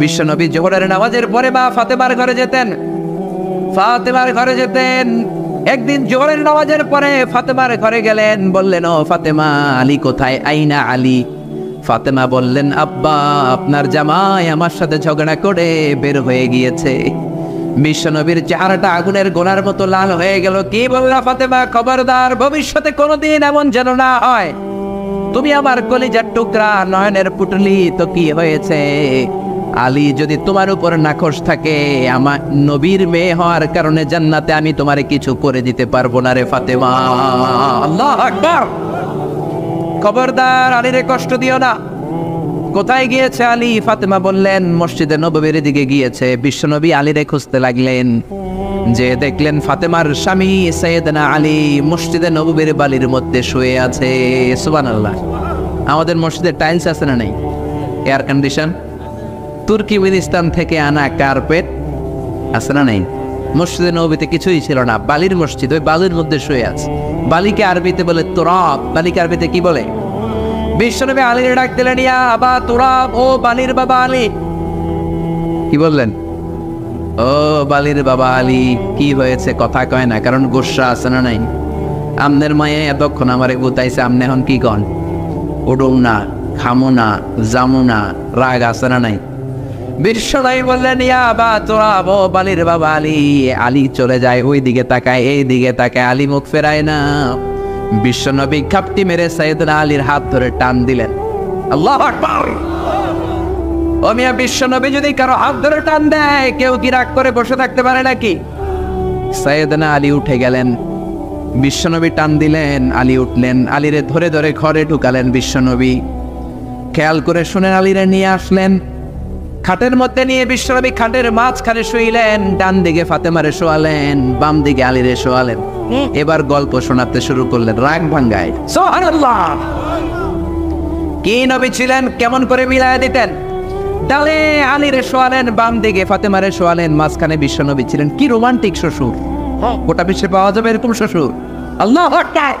বিশ্বনবী জোহরের নামাজের পরে মা ফাতেমার ঘরে যেতেন। একদিন জোহরের নামাজের পরে ফাতেমার ঘরে গেলেন, বললেন, ও ফাতেমা, আলী কোথায়? আইনা আলী? ফাতেমা বললেন, আব্বা, আপনার জামাই আমার সাথে ঝগড়া করে বের হয়ে গিয়েছে। বিশ্বনবীর চেহারাটা আগুনের গোলার মতো লাল হয়ে গেল। কি বললা ফাতেমা? খবরদার, ভবিষ্যতে কোনোদিন এমন যেন না হয়। তুমি আমার কলিজার টুকরা, নয়নের পুটলি, তো কি হয়েছে? আলী যদি তোমার উপর নাখোশ থাকে, আমার নবীর মেয়ে হওয়ার কারণে জান্নাতে আমি তোমারে কিছু করে দিতে পারবো না রে ফাতেমা। আল্লাহু আকবার। খবরদার, আলীরে কষ্ট দিও না। কোথায় গিয়েছে আলী? ফাতেমা বললেন, মসজিদে নববীর দিকে গিয়েছে। বিশ্বনবী আলীরে খুঁজতে লাগলেন, যে দেখলেন ফাতেমার স্বামী সাইয়েদনা আলী মসজিদে নববীর বালির মধ্যে শুয়ে আছে। সুবহানাল্লাহ। আমাদের মসজিদে টাইলস আছে না নাই? এয়ার কন্ডিশন, তুর্কিমিনিস্তান থেকে আনা কার্পেট আছে না নাই? মসজিদে নববীতে কিছুই ছিল না, বালির মসজিদ, ওই বালির মধ্যে শুয়ে আছে। বালিকে আরবিতে বলে তুরাব। বালিকে আরবিতে কি বলে? বিশ্বনবী আলীর ডাক দিলেন, ইয়া আবা তুরাব, ও বালির বাবা আলী। কি বললেন? ও বালির বাবা আলী, কি হয়েছে? কথা কয় না, কারণ গোসা আছে না নাই? আমনের মায়ে এতক্ষণ আমারে গুতাইছে, আমনে এখন কি কন? উডুম না, খামো না, জামু না, রাগ আছে না নাই? বিশ্বনবী বললেন, ইয়া আবা তুরাব, ও বালির বাবা আলী। আলী চলে যায়, ওই দিকে তাকায়, এই দিকে তাকায়, আলী মুখ ফেরায় না। বিশ্বনবী খাপটি মেরে সাইয়েদনা আলীর হাত ধরে টান দিলেন। আল্লাহু আকবার। ও মিয়া, বিশ্বনবী যদি কারো হাত ধরে টান দেয়, কেউ কি রাগ করে বসে থাকতে পারে নাকি? সাইয়েদনা আলী উঠে গেলেন, বিশ্বনবী টান দিলেন, আলী উঠলেন, আলীরে ধরে ধরে ঘরে ঢুকালেন। বিশ্বনবী খেয়াল করে শুনেন, আলীরে নিয়ে আসলেন, খাটের মধ্যে নিয়ে বিশ্বনবী খাটের মাঝখানে শুইলেন। ডান দিকে ফাতেমারে শোয়ালেন, বাম দিকে আলীরে শোয়ালেন। এবার গল্প শোনাতে শুরু করলেন, রাগ ভাঙ্গায়। সুবহানাল্লাহ। কি নবী ছিলেন, কেমন করে মিলায়া দিতেন। ডালে আলীরে শোয়ালেন, বাম দিকে ফাতেমারে শোয়ালেন, মাঝখানে বিশ্বনবী ছিলেন। কি রোমান্টিক শ্বশুর! গোটা বিশ্বে পাওয়া যাবে এরকম শ্বশুর? আল্লাহু আকবার।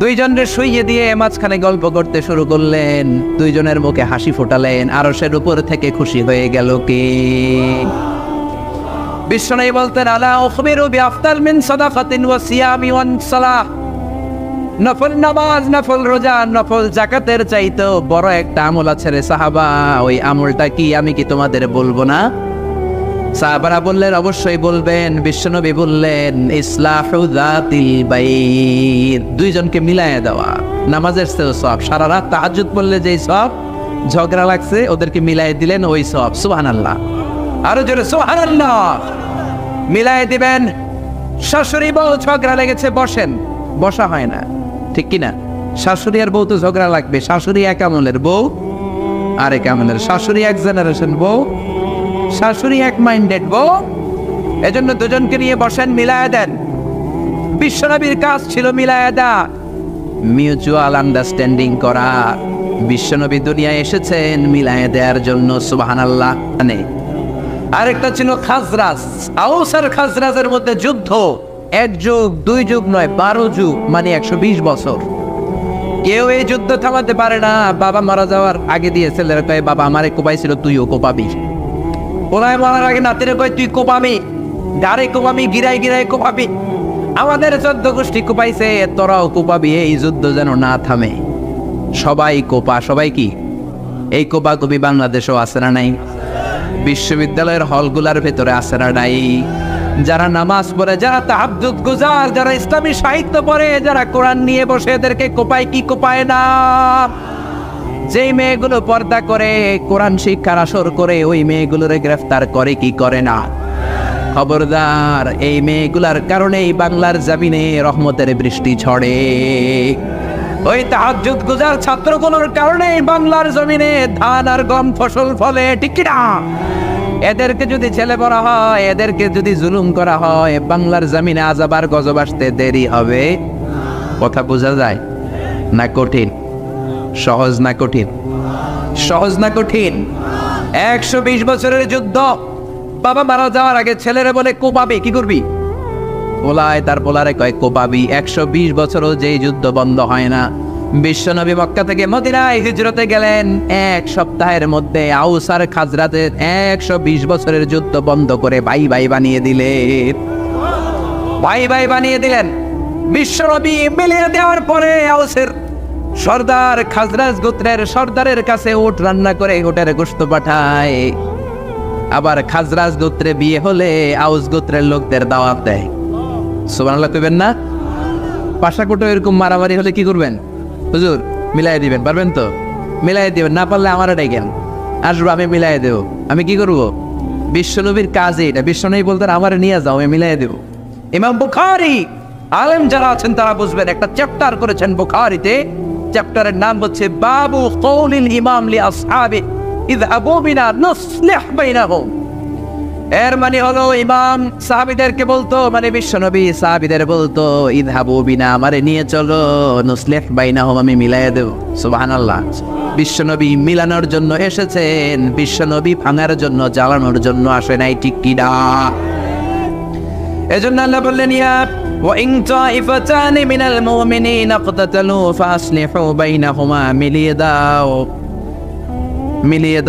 দুইজনের শুইয়ে দিয়ে মাঝখানে গল্প করতে শুরু করলেন। দুইজনের মুখে হাসি ফোটালেন। আরশের উপর থেকে খুশি হয়ে গেল কে? বিশ্বনবী বলতেন, আলা উখবিরু বিআফতাল মিন সাদাকাতিন ওয়া সিয়ামি ওয়া সালাহ। নফল নামাজ, নফল রোজা, নফল যাকাতের চাইতে বড় একটা আমল আছে রে সাহাবা। ওই আমলটা কি? আমি কি তোমাদের বলবো না? সাহাবারা বললেন, অবশ্যই বলবেন। বিশ্বনবী বললেন, ইসলাহু যাতিল বাইন। দুইজনকে মিলায়া দেওয়া। নামাজের চেয়ে সওয়াব, সারা রাত তাহাজ্জুদ পড়লে যেই সওয়াব, ঝগড়া লাগছে ওদেরকে মিলাই দিলেন ওই সওয়াব। সুবহানাল্লাহ। আরো জোরে সুবহানাল্লাহ। মিলাই দিবেন। শাশুড়ি বউ ঝগড়া লেগেছে, বসেন, বসা হয় না, ঠিক কিনা? শাশুড়ি আর বউ তো ঝগড়া লাগবে। শাশুড়ি এক আমলের, বউ আরেক আমলের। শাশুড়ি এক জেনারেশন, বউ শাশুড়ি এক মাইন্ডেড বউ। এজন্য দুজনকে নিয়ে বসেন, মিলায়া দেন। বিশ্বনবীর কাজ ছিল মিলায়া দেয়া, মিউচুয়াল আন্ডারস্ট্যান্ডিং করা। বিশ্বনবী দুনিয়ায় এসেছেন মিলায়া দেওয়ার জন্য। সুবহানাল্লাহ। আরেকটা ছিল খাজরাজ, আউস আর খাজরাজের মধ্যে যুদ্ধ। 1 যুগ 2 যুগ নয়, 12 যুগ, মানে 120 বছর। কেউ এই যুদ্ধ থামাতে পারে না। বাবা মারা যাওয়ার আগে দিয়ে ছেলেরা কয়, বাবা আমারে কোপাইছিল, তুইও কোপাবি। ওরাই মারার আগে নাতিরে কয়, তুই কোপাবি, ডারে কোপাবি, গিরাই গিরাই কোপাবি। আমাদের 14 গোষ্ঠী কোপাইছে, তোরাও কোপাবি। এই যুদ্ধ যেন না থামে। সবাই কোপা। সবাই কি? এই কোপাকুপি বাংলাদেশেও আছে না নাই? বিশ্ববিদ্যালয়ের হলগুলার ভেতরে আছে না নাই? যারা নামাজ পড়ে, যারা তাহাজ্জুদ গুজার, যারা ইসলামী সাহিত্য পড়ে, যারা কোরআন নিয়ে বসে, এদেরকে কোপায় কি কোপায় না? যেই মেয়েগুলো পর্দা করে, কোরআন শিক্ষার আসর করে, ওই মেয়েগুলোরে গ্রেফতার করে কি করে না? খবরদার, এই মেয়েগুলার কারণেই বাংলার জমিনে রহমতের বৃষ্টি ঝড়ে। ওই তাহাজ্জুদ গুজার ছাত্রগুলোর কারণেই বাংলার জমিনে ধান আর গম ফসল ফলে, ঠিক কি না? এদেরকে যদি ছেলে বলা হয়, এদেরকে যদি জুলুম করা হয়, বাংলার জমিনে আযাব আর গজব আসতে দেরি হবে। কথা বোঝা যায় না? কঠিন? সহজ না কঠিন? সহজ না কঠিন? 120 বছরের যুদ্ধ। বাবা মারা যাওয়ার আগে ছেলেরে বলে, কোপাবি। কি করবি? পোলায় তার পোলারে কয়, কোপাবি। 120 বছরও যেই যুদ্ধ বন্ধ হয় না। বিশ্বনবী মক্কা থেকে মদিনায় হিজরতে গেলেন। এক সপ্তাহের মধ্যে আউস আর খাজরাজের 120 বছরের যুদ্ধ বন্ধ করে ভাই ভাই বানিয়ে দিলেন। ভাই ভাই বানিয়ে দিলেন। বিশ্বনবী মিলিয়ে দেওয়ার পরে আউসের সর্দার খাজরাজ গোত্রের সর্দারের কাছে উট রান্না করে উটের গোশত পাঠায়। আবার খাজরাজ গোত্রে বিয়ে হলে আউস গোত্রের লোকদের দাওয়াত দেয়। সুবহানাল্লাহ কইবেন না? পাশাকুটো এরকম মারামারি হলে কি করবেন? হুজুর মিলাই দিবেন, পারবেন তো? মিলাই দিবেন, না পারলে আমার ডাকেন, আসবো, আমি মিলাই দেব। আমি কি করব? বিশ্বনবীর কাজে এটা। বিশ্বনবী বলতেন আমার নিয়ে যাও, আমি মিলাই দেব। ইমাম বুখারী আলেম যারা আছেন তারা বুঝবেন, একটা চ্যাপ্টার করেছেন বুখারীতে। চ্যাপ্টারের নাম হচ্ছে বাবু কওলিল ইমাম লি আসহাবি ইযহাবু বিনা নুসলিহ বাইনাহুম। এর মানে হলো ইমাম সাহাবীদেরকে বলতো, মানে বিশ্বনবী সাহাবীদের বলতো, ইযহাবু বিনা, আমারে নিয়ে চলো, নুসলিহ বাইনাহুম, আমি মিলাইয়া দেব। সুবহানাল্লাহ। বিশ্বনবী মিলানোর জন্য এসেছেন, বিশ্বনবী ভাঙার জন্য, জ্বালানোর জন্য আসে নাই, ঠিক কি না? এজন্য আল্লাহ বললেন, ইয়া ওয়া ইন তাইফাতানি মিনাল মুমিনিনা ইকতাতালু ফাসলিহু বাইনাহুমা, মিলিয়ে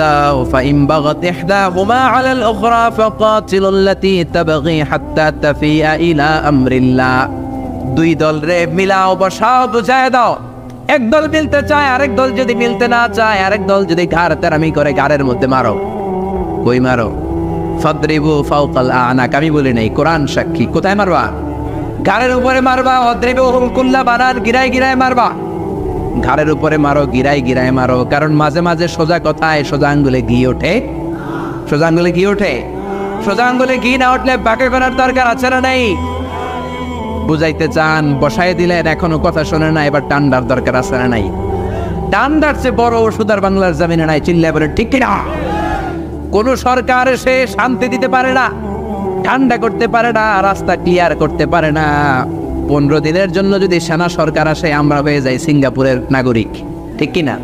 দাও। ফাইন বাগাত ইহদাহুমা আলাল উখরা ফাকাতিলুল্লাতী তাবগী হাত্তা তাফিয়া ইলা আমরিল্লাহ। দুই দল রে মিলাও, বসাও, বুঝায় দাও। এক দল মিলতে চায়, আরেক দল যদি মিলতে না চায়, আরেক দল যদি ঘাড় তেরামি করে, ঘাড়ের মধ্যে মারো। কই মারো? ফাদরিবু ফাওকাল আনাক। আমি বলি নাই, কোরআন সাক্ষী। কোথায় মারবা? ঘাড়ের উপরে মারবা। অদ্রিবুহুম কুল্লা বানান, গিরায় গিরায় মারবা। ঘাড়ের উপরে মারো, গিরায় গিরায় মারো। কারণ মাঝে মাঝে সোজা কথায় সোজা আঙ্গুলে ঘি ওঠে। সোজা আঙ্গুলে ঘি ওঠে। সোজা আঙ্গুলে ঘি না উঠলে বাঁকে করার দরকার আছে না নেই? বুঝাইতে চান, বসাই দিলেন, এখনো কথা শোনে না, এবার টান্ডার দরকার আছে না নাই? টান্ডার চেয়ে বড় ওষুধ আর বাংলার জমিনে নাই। চিল্লায় বলে ঠিক কিনা? কোন সরকার সে শান্তি দিতে পারে না, ঠান্ডা করতে পারে না, রাস্তা ক্লিয়ার করতে পারে না। 15 দিনের জন্য যদি সেনা সরকার আসে, আমরা হয়ে যাই সিঙ্গাপুরের নাগরিক, ঠিক কিনা?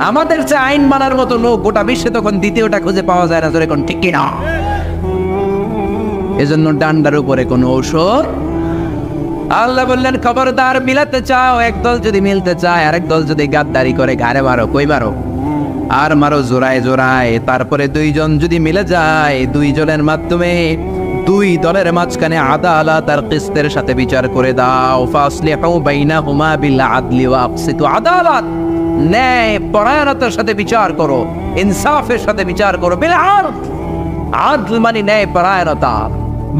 আমাদের যে আইন মানার মতো লোক গোটা বিশ্বে তখন দ্বিতীয়টা খুঁজে পাওয়া যায় না, ধরে কোন, ঠিক কিনা? এজন্য ডান্ডার উপরে কোনো ঔষধ। আল্লাহ বললেন, খবরদার, মিলাতে চাও, একদল যদি মিলতে চায়, আরেক দল যদি গাদ্দারি করে, ঘাড়ে মারো। কই মারো? আর মারো জোড়ায় জোড়ায়। তারপরে দুইজন যদি মিলে যায়, দুইজনের মাধ্যমে দুই দলের মাঝখানে আদালত আর কিসতের সাথে বিচার করে দাও। ফাসলিহু বাইনাহুমা বিল আদলি ওয়া আকসিতু। আদালত, ন্যায় পরায়ণতার সাথে বিচার করো, ইনসাফের সাথে বিচার করো। বিল আদল, আদল মানে ন্যায় পরায়ণতা।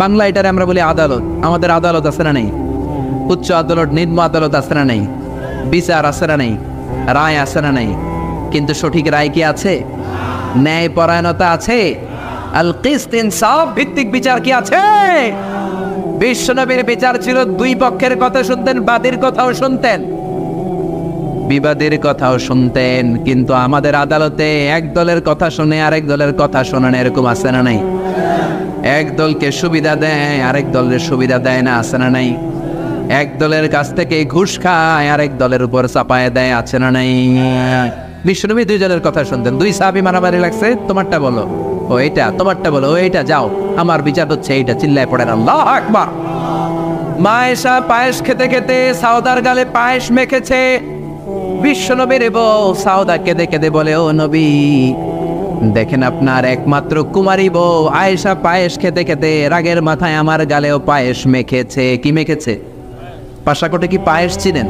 বাংলা এটারে আমরা বলি আদালত। আমাদের আদালত আছে না নেই? উচ্চ আদালত, নিম্ন আদালত আছে না নেই? বিচার আছে না নেই? রায় আছে না নেই? কিন্তু সঠিক রায় কি আছে? ন্যায় পরায়ণতা আছে? আল কিসত, ইনসাফ ভিত্তিক বিচার কি আছে? বিশ্বনবীর বিচার ছিল দুই পক্ষের কথা শুনতেন, বাদীর কথাও শুনতেন, বিবাদের কথাও শুনতেন। কিন্তু আমাদের আদালতে এক দলের কথা শুনে আরেক দলের কথা শোনেন, এরকম আছে না নাই? এক দলকে সুবিধা দেয়, আরেক দলের সুবিধা দেয় না, আছে না নাই? এক দলের কাছ থেকে ঘুষ খায়, আরেক দলের উপর চাপায় দেয়, আছে না নাই? বিশ্বনবী দুই জনের কথা শুনতেন। দুই সাহাবী মারামারি লাগছে, তোমারটা বলো, ও এইটা, তোমারটা বলো, ও এইটা, যাও, আমার বিচার হচ্ছে এইটা। চিল্লায় পড়েন আল্লাহু আকবার। মা আয়েশা পায়েস খেতে খেতে সাউদার গালে পায়েস মেখেছে। বিশ্বনবীর বউ সাউদা কেঁদে কেঁদে বলে, ও নবী, দেখেন আপনার একমাত্র কুমারী বউ আয়েশা পায়েস খেতে খেতে রাগের মাথায় আমার গালেও পায়েস মেখেছে। কি মেখেছে? পাশাকোটে কি পায়েস চিনেন?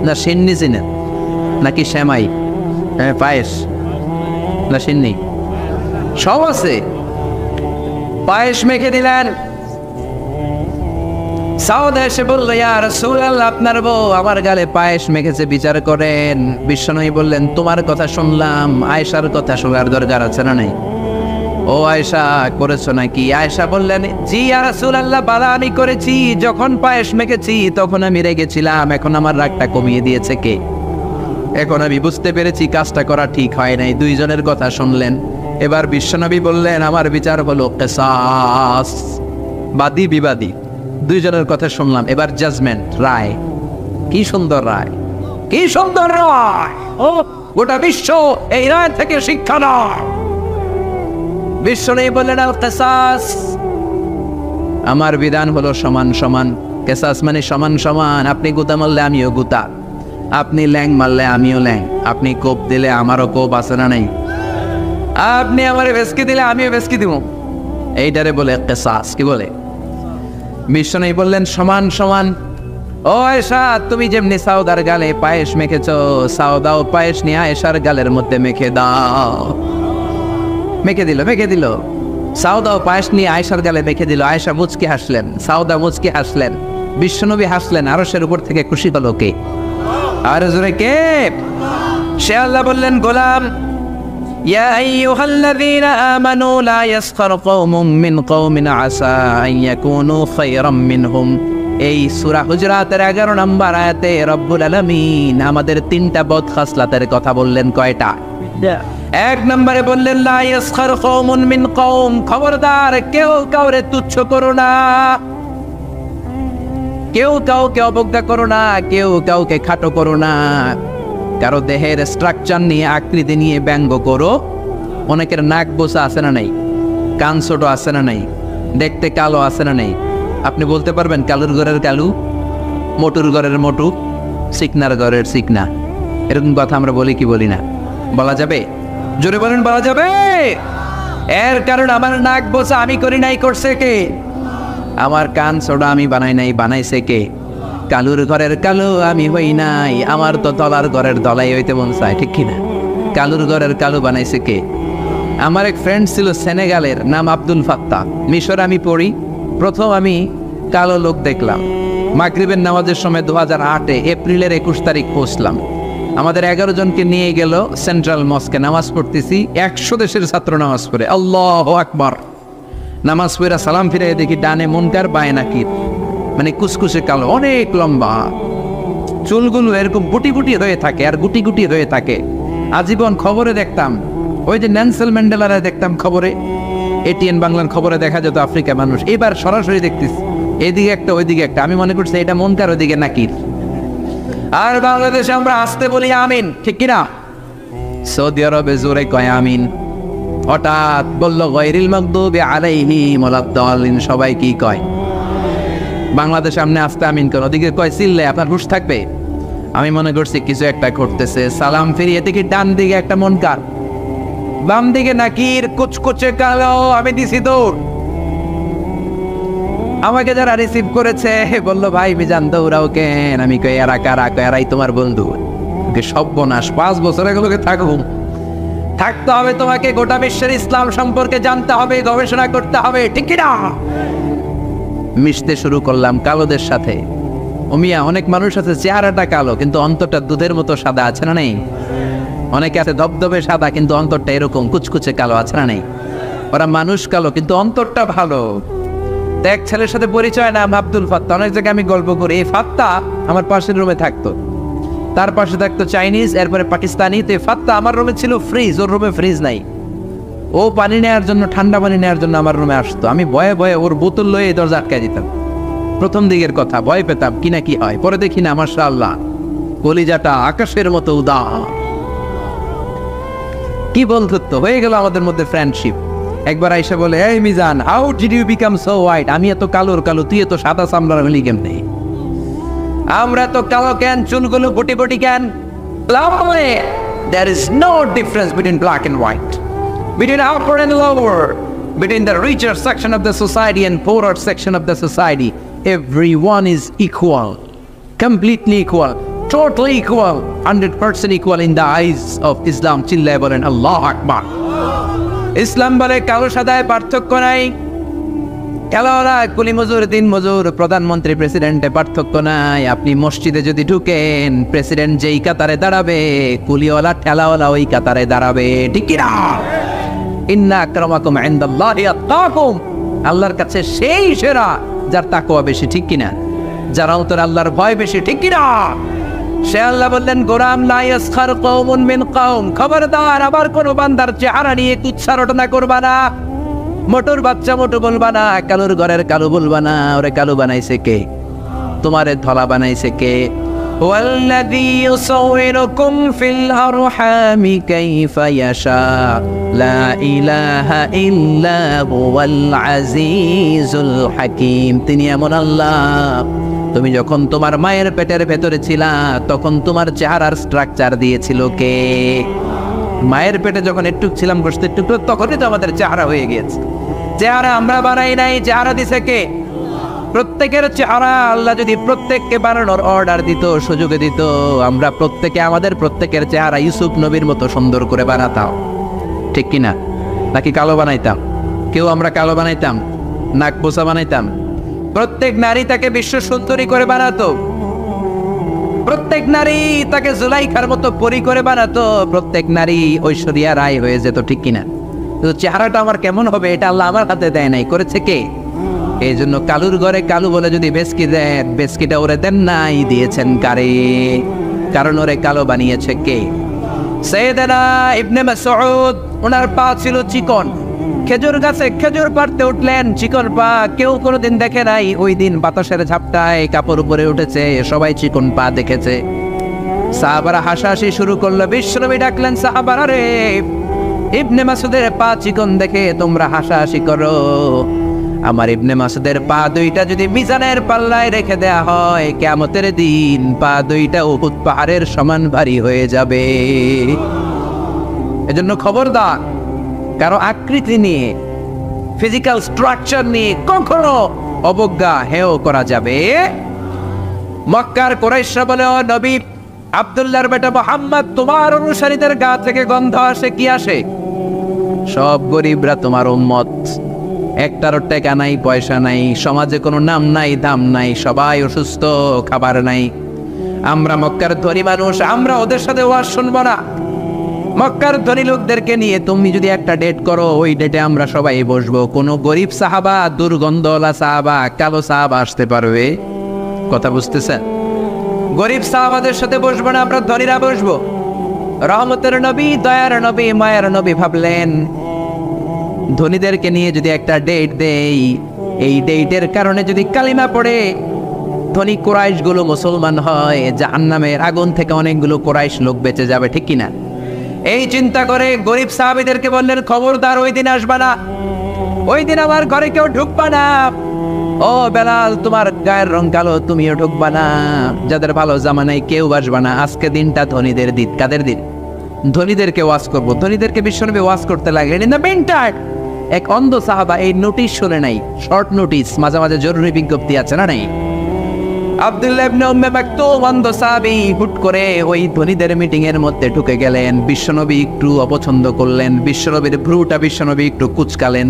না সিন্নি চিনেন? নাকি শ্যামাই? হ্যাঁ, পায়েস না সিন্নি সব আছে। পায়েস মেখে দিলেন। সাউদা এসে বলল, ইয়া রাসূলুল্লাহ, আপনার বউ আমার গালে পায়েস মেখেছে, বিচার করেন। বিশ্বনবী বললেন, তোমার কথা শুনলাম, আয়েশার কথা শোনার দরকার আছে না নাই? ও আয়েশা, করেছো নাকি? আয়েশা বললেন, জি ইয়া রাসূলুল্লাহ, বালা আমি করেছি। যখন পায়েস মেখেছি তখন আমি রেগেছিলাম, এখন আমার রাগটা কমিয়ে দিয়েছে কে? এখন আমি বুঝতে পেরেছি কাজটা করা ঠিক হয় নাই। দুইজনের কথা শুনলেন। এবার বিশ্বনবী বললেন, আমার বিচার হলো কিসাস, বাদী বিবাদী, দুইজনের কথা শুনলাম, এবার জাজমেন্ট, রায়। কি সুন্দর রায়, কি সুন্দর রায়! ও গোটা বিশ্ব এই রায় থেকে শিক্ষা নাও। বিশ্বনবী বললেন, আল কিসাস, আমার বিধান হলো সমান সমান। কিসাস মানে সমান সমান। আপনি গুতা মারলে আমিও গুতা, আপনি ল্যাং মারলে আমিও ল্যাং, আপনি কোপ দিলে আমারও কোপ আছে না নাই, আপনি আমারে ভেসকে দিলে আমিও ভেসকে দিব, এইটারে বলে কিসাস। কি বলে? বিষ্ণু বললেন সমান সমান। ও আয়েশা, তুমি যেমনি সাউদার গালে পায়েস মেখেছ, সাউদাও পায়েস নিয়ে আয়েশার গালের মধ্যে মেখে দাও। মেখে দিল। সাউদাও পায়েস নিয়ে আয়েশার গালে মেখে দিল। আয়েশা মুচকি হাসলেন, সাউদা মুচকি হাসলেন, বিশ্বনবী হাসলেন। আরশের উপর থেকে খুশি হলো কে? আর জোরে কে? সে আল্লাহ বললেন, গোলাম, ইয়া আইয়ুহাল্লাযীনা আমানু লা ইয়াসখার কওমুম মিন কওমিন আসা আন ইয়াকুনু খায়রাম মিনহুম। এই সূরা হুজরাতের 11 নম্বর আয়াতে রব্বুল আলামিন আমাদের 3টা বদ খাসলাতের কথা বললেন। কয়টা? 1 নম্বরে বললেন লা ইয়াসখার কওমুন মিন কওম, খবরদার কেউ কাউরে তুচ্ছ করো না, কেউ কাউকে অবজ্ঞা করো না, কেউ কাউকে খাটো করো না, কারো দেহের স্ট্রাকচার নিয়ে আকৃতি নিয়ে ব্যঙ্গ করো। অনেকের নাক বোসা আছে না নাই, কান ছোট আছে না নাই, দেখতে কালো আছে না নাই। আপনি বলতে পারবেন কালুর ঘরের কালু, মোটুর ঘরের মোটু, সিকনার ঘরের সিকনা? এরকম কথা আমরা বলি কি বলি না? বলা যাবে? জোরে বলেন, বলা যাবে? এর কারণ আমার নাক বোসা আমি করি নাই, করছে কে? আমার কান ছোট আমি বানাই নাই, বানাইছে কে? কালুর ঘরের কালু আমি হই নাই, আমার তো তলার ঘরের দলাই হইতে মন চায়, ঠিক কিনা? কালুর ঘরের কালু বানাইছে কে? আমার এক ফ্রেন্ড ছিল সেনেগালের, নাম আব্দুল ফাত্তা। মিশর আমি পড়ি, প্রথম আমি কালো লোক দেখলাম। মাগরিবের নামাজের সময় 2008-এ এপ্রিলের 21 তারিখ পৌঁছলাম। আমাদের 11 জনকে নিয়ে গেল সেন্ট্রাল মস্কে, নামাজ পড়তেছি। 100 দেশের ছাত্র নামাজ পড়ে, আল্লাহু আকবার। নামাজ পড়ে সালাম ফিরে দেখি ডানে মুনকার, বায়ে নাকির, মানে কুসকুসে কালো, অনেক লম্বা, চুলগুলো এরকম বুটি বুটি হয়ে থাকে আর গুটি গুটি হয়ে থাকে। আজীবন খবরে দেখতাম, ওই যে নেলসন ম্যান্ডেলারে দেখতাম খবরে, এটিএন বাংলার খবরে দেখা যেত আফ্রিকা মানুষ। এবার সরাসরি দেখতেছি, এদিকে একটা ওইদিকে একটা। আমি মনে করছি এটা মুনকার, ওইদিকে নাকির। আর বাংলাদেশে আমরা আসতে বলি আমিন, ঠিক কিনা? সৌদি আরবে জোরে কয় আমিন। হঠাৎ বলল গায়রিল মাগদুবি আলাইহিম ওয়ালাদ-দাল্লিন, সবাই কি কয়? বাংলাদেশে সামনে আসতে আমিন কেন? ওদিকে কয় চিল্লে, আপনার হুঁশ থাকবে? আমি মনে করছি কিছু একটা ঘটতেছে। সালাম ফিরিয়ে দেখি ডান দিকে একটা মুনকার, বাম দিকে নাকির, কুচকুচে কালো। আমি দিছি দৌড়। আমাকে যারা রিসিভ করেছে বললো, ভাই মিজান দৌড়াও কেন? আমি কই এরা কারা? এরাই তোমার বন্ধু। সর্বনাশ, 5 বছর এগুলোকে থাকতে হবে তোমাকে, গোটা বিশ্বের ইসলাম সম্পর্কে জানতে হবে, গবেষণা করতে হবে, ঠিক কিনা? মিশতে শুরু করলাম কালোদের সাথে। ওমিয়া, অনেক মানুষ আছে চেহারাটা কালো কিন্তু অন্তরটা দুধের মতো সাদা, আছে না নেই? অনেকে আছে ধবধবে সাদা কিন্তু অন্তরটা এরকম কুচকুচে কালো, আছে না নেই? ওরা মানুষ কালো কিন্তু অন্তরটা ভালো। তো এক ছেলের সাথে পরিচয়, নাম আব্দুল ফাত্তা। অনেক জায়গায় আমি গল্প করি, এই ফাত্তা আমার পাশের রুমে থাকতো, তার পাশে থাকতো চাইনিজ, এরপরে পাকিস্তানি। তো ফাত্তা আমার রুমে ছিল ফ্রিজ, ওর রুমে ফ্রিজ নাই। ও পানি নেওয়ার জন্য, ঠান্ডা পানি নেওয়ার জন্য আমার রুমে আসতো। আমি ভয়ে ভয়ে ওর বোতল লয়ে দরজা আটকায় দিতাম। প্রথম দিকের কথা, ভয় পেতাম কি না কি হয়। পরে দেখি না, মাশাআল্লাহ, কলিজাটা আকাশের মতো উদা। কি বন্ধুত্ব হয়ে গেল আমাদের মধ্যে, ফ্রেন্ডশিপ। একবার আইসা বলে, এই Mizan, how did you become so white? আমি এত কালোর কালো, তুই এত সাদা চামড়ার হলি কেমনে? আমরা তো কালো কেন, চুলগুলো বুটি বুটি কেন? There is no difference between black and white, between upper and lower, between the richer section of the society and poorer section of the society. Everyone is equal, completely equal, totally equal, 100% equal in the eyes of Islam. চিল্লায় বলেন আল্লাহু আকবার। ইসলাম বলে কালো সাদায় পার্থক্য নাই। কালোরা কুলি মজুর, দিন মজুর, প্রধানমন্ত্রী, প্রেসিডেন্টে পার্থক্য নাই। আপনি মসজিদে যদি ঢুকেন, প্রেসিডেন্ট যেই কাতারে দাঁড়াবে, কুলিওয়ালা ঠেলাওয়ালা ওই কাতারে দাঁড়াবে, ঠিক কিনা? ইন্না আকরামাকুম ইনদাল্লাহি আত্তাকুম, আল্লাহর কাছে সেই সেরা যার তাকওয়া বেশি, ঠিক কিনা? যার অন্তরে আল্লাহর ভয় বেশি, ঠিক কিনা? সে আল্লাহ বললেন, গোলাম লা ইয়াসখার কওমুন মিন কওম, খবরদার আবার কোন বান্দার চেহারা নিয়ে তুচ্ছারটনা করবা না। মোটর বাচ্চা মোটু বলবা না, কালুর ঘরের কালু বলবা না। ওরে কালু বানাইছে কে? তোমারে ধলা বানাইছে কে? ওয়াল্লাযী ইউসাউইরুকুম ফিল আরহামি কাইফা ইয়াশা, লা ইলাহা ইল্লা হুয়াল আজিজুল হাকীম। তিনি এমন আল্লাহ তুমি যখন তোমার মায়ের পেটের ভেতরে ছিলা তখন তোমার চেহারার স্ট্রাকচার দিয়েছিল কে? মায়ের পেটে যখন একটু ছিলাম গোশতের টুকরো, তখনই তো আমাদের চেহারা হয়ে গিয়েছে। চেহারা আমরা বানাই নাই, চেহারা দিছে কে? প্রত্যেকের চেহারা আল্লাহ যদি প্রত্যেককে বানানোর অর্ডার দিত, সুযোগ দিত, আমরা প্রত্যেকে আমাদের প্রত্যেকের চেহারা ইউসুফ নবীর মতো সুন্দর করে বানাতাম, ঠিক কিনা? নাকি কালো বানাইতাম? কেউ আমরা কালো বানাইতাম, নাক পোষা বানাইতাম? প্রত্যেক নারী তাকে বিশ্ব সুন্দরী করে বানাতো, প্রত্যেক নারী তাকে জুলাইখার মতো পরি করে বানাতো, প্রত্যেক নারী ঐশ্বরিয়া রায় হয়ে যেত, ঠিক কিনা? তো চেহারাটা আমার কেমন হবে এটা আল্লাহ আমার হাতে দেয় নাই, করেছে কে? এই জন্য কালুর ঘরে কালু বলে যদি বেসকি দেন, বেসকিটা ওরে দেন নাই, দিয়েছেন কারে? কারণ ওরে কালো বানিয়েছে কে? সাইয়েদনা ইবনে মাসউদ, ওনার পা ছিল চিকন, খেজুর গাছে খেজুর পাড়তে উঠলেন, চিকন পা, কেউ কোনোদিন দেখে নাই। ওই দিন বাতাসের ঝাপটায় কাপড় উপরে উঠেছে, সবাই চিকন পা দেখেছে। সাহাবারা হাসাহাসি শুরু করলো। বিশ্বনবী ডাকলেন, সাহাবারা রে, ইবনে মাসউদের পা চিকন দেখে তোমরা হাসাহাসি করো, আমার ইবনে মাসউদের পা দুইটা যদি মিজানের পাল্লায় রেখে দেয়া হয়, কিয়ামতের দিন পা দুইটা উহুদ পাহাড়ের সমান ভারী হয়ে যাবে। এজন্য খবরদার, কারো আকৃতি নিয়ে, ফিজিক্যাল স্ট্রাকচার নিয়ে কখনো অবজ্ঞা হেয় করা যাবে। মক্কার কুরাইশরা বলে, ও নবী, আব্দুল্লাহর বেটা মুহাম্মদ, তোমার অনুসারীদের গা থেকে গন্ধ আসে, কি আসে? সব গরিবরা তোমার উম্মত, একটারও টাকা নাই, পয়সা নাই, সমাজে কোনো নাম নাই, দাম নাই, সবাই অসুস্থ, খাবার নাই। আমরা মক্কার ধনী মানুষ, আমরা ওদের সাথে ওয়াজ শুনবো না। মক্কার ধনী লোকদেরকে নিয়ে তুমি যদি একটা ডেট করো, ওই ডেটে আমরা সবাই বসবো। কোনো গরিব সাহাবা, দুর্গন্ধওয়ালা সাহাবা, কালো সাহাবা আসতে পারবে? কথা বুঝতেছেন? গরিব সাহাবাদের সাথে বসবো না, আমরা ধনীরা বসবো। রহমতের নবী, দয়ার নবী, মায়ের নবী ভাবলেন, ধনীদেরকে নিয়ে যদি একটা ডেট দেই, এই ডেটের কারণে যদি কালিমা পড়ে ধনী কুরাইশ গুলো মুসলমান হয়, জাহান্নামের আগুন থেকে অনেকগুলো কুরাইশ লোক বেঁচে যাবে, ঠিক কিনা? এই চিন্তা করে গরিব সাহাবীদেরকে বললেন, খবরদার ওই দিন আসবা না, ওই দিন আমার ঘরে কেউ ঢুকবা না। ও বেলাল, তোমার গায়ের রং কালো, তুমিও ঢুকবা না। যাদের ভালো জামা নাই কেউ আসবা না। আজকে দিনটা ধনীদের দিন। কাদের দিন? ধনীদেরকে ওয়াজ করবো। ধনীদেরকে বিশ্বনবী ওয়াজ করতে লাগলেন। ইন দ্য মিনটাইম এক অন্ধ সাহাবা এই নোটিশ শুনে নাই, শর্ট নোটিশ, মাঝে মাঝে জরুরি বিজ্ঞপ্তি আছে না নাই? আব্দুল্লাহ ইবনে উম্মে মাকতুম অন্ধ সাহাবী হুট করে ওই ধনীদের মিটিং এর মধ্যে ঢুকে গেলেন। বিশ্বনবী একটু অপছন্দ করলেন, বিশ্বনবীর ভ্রুটা বিশ্বনবী একটু কুচকালেন।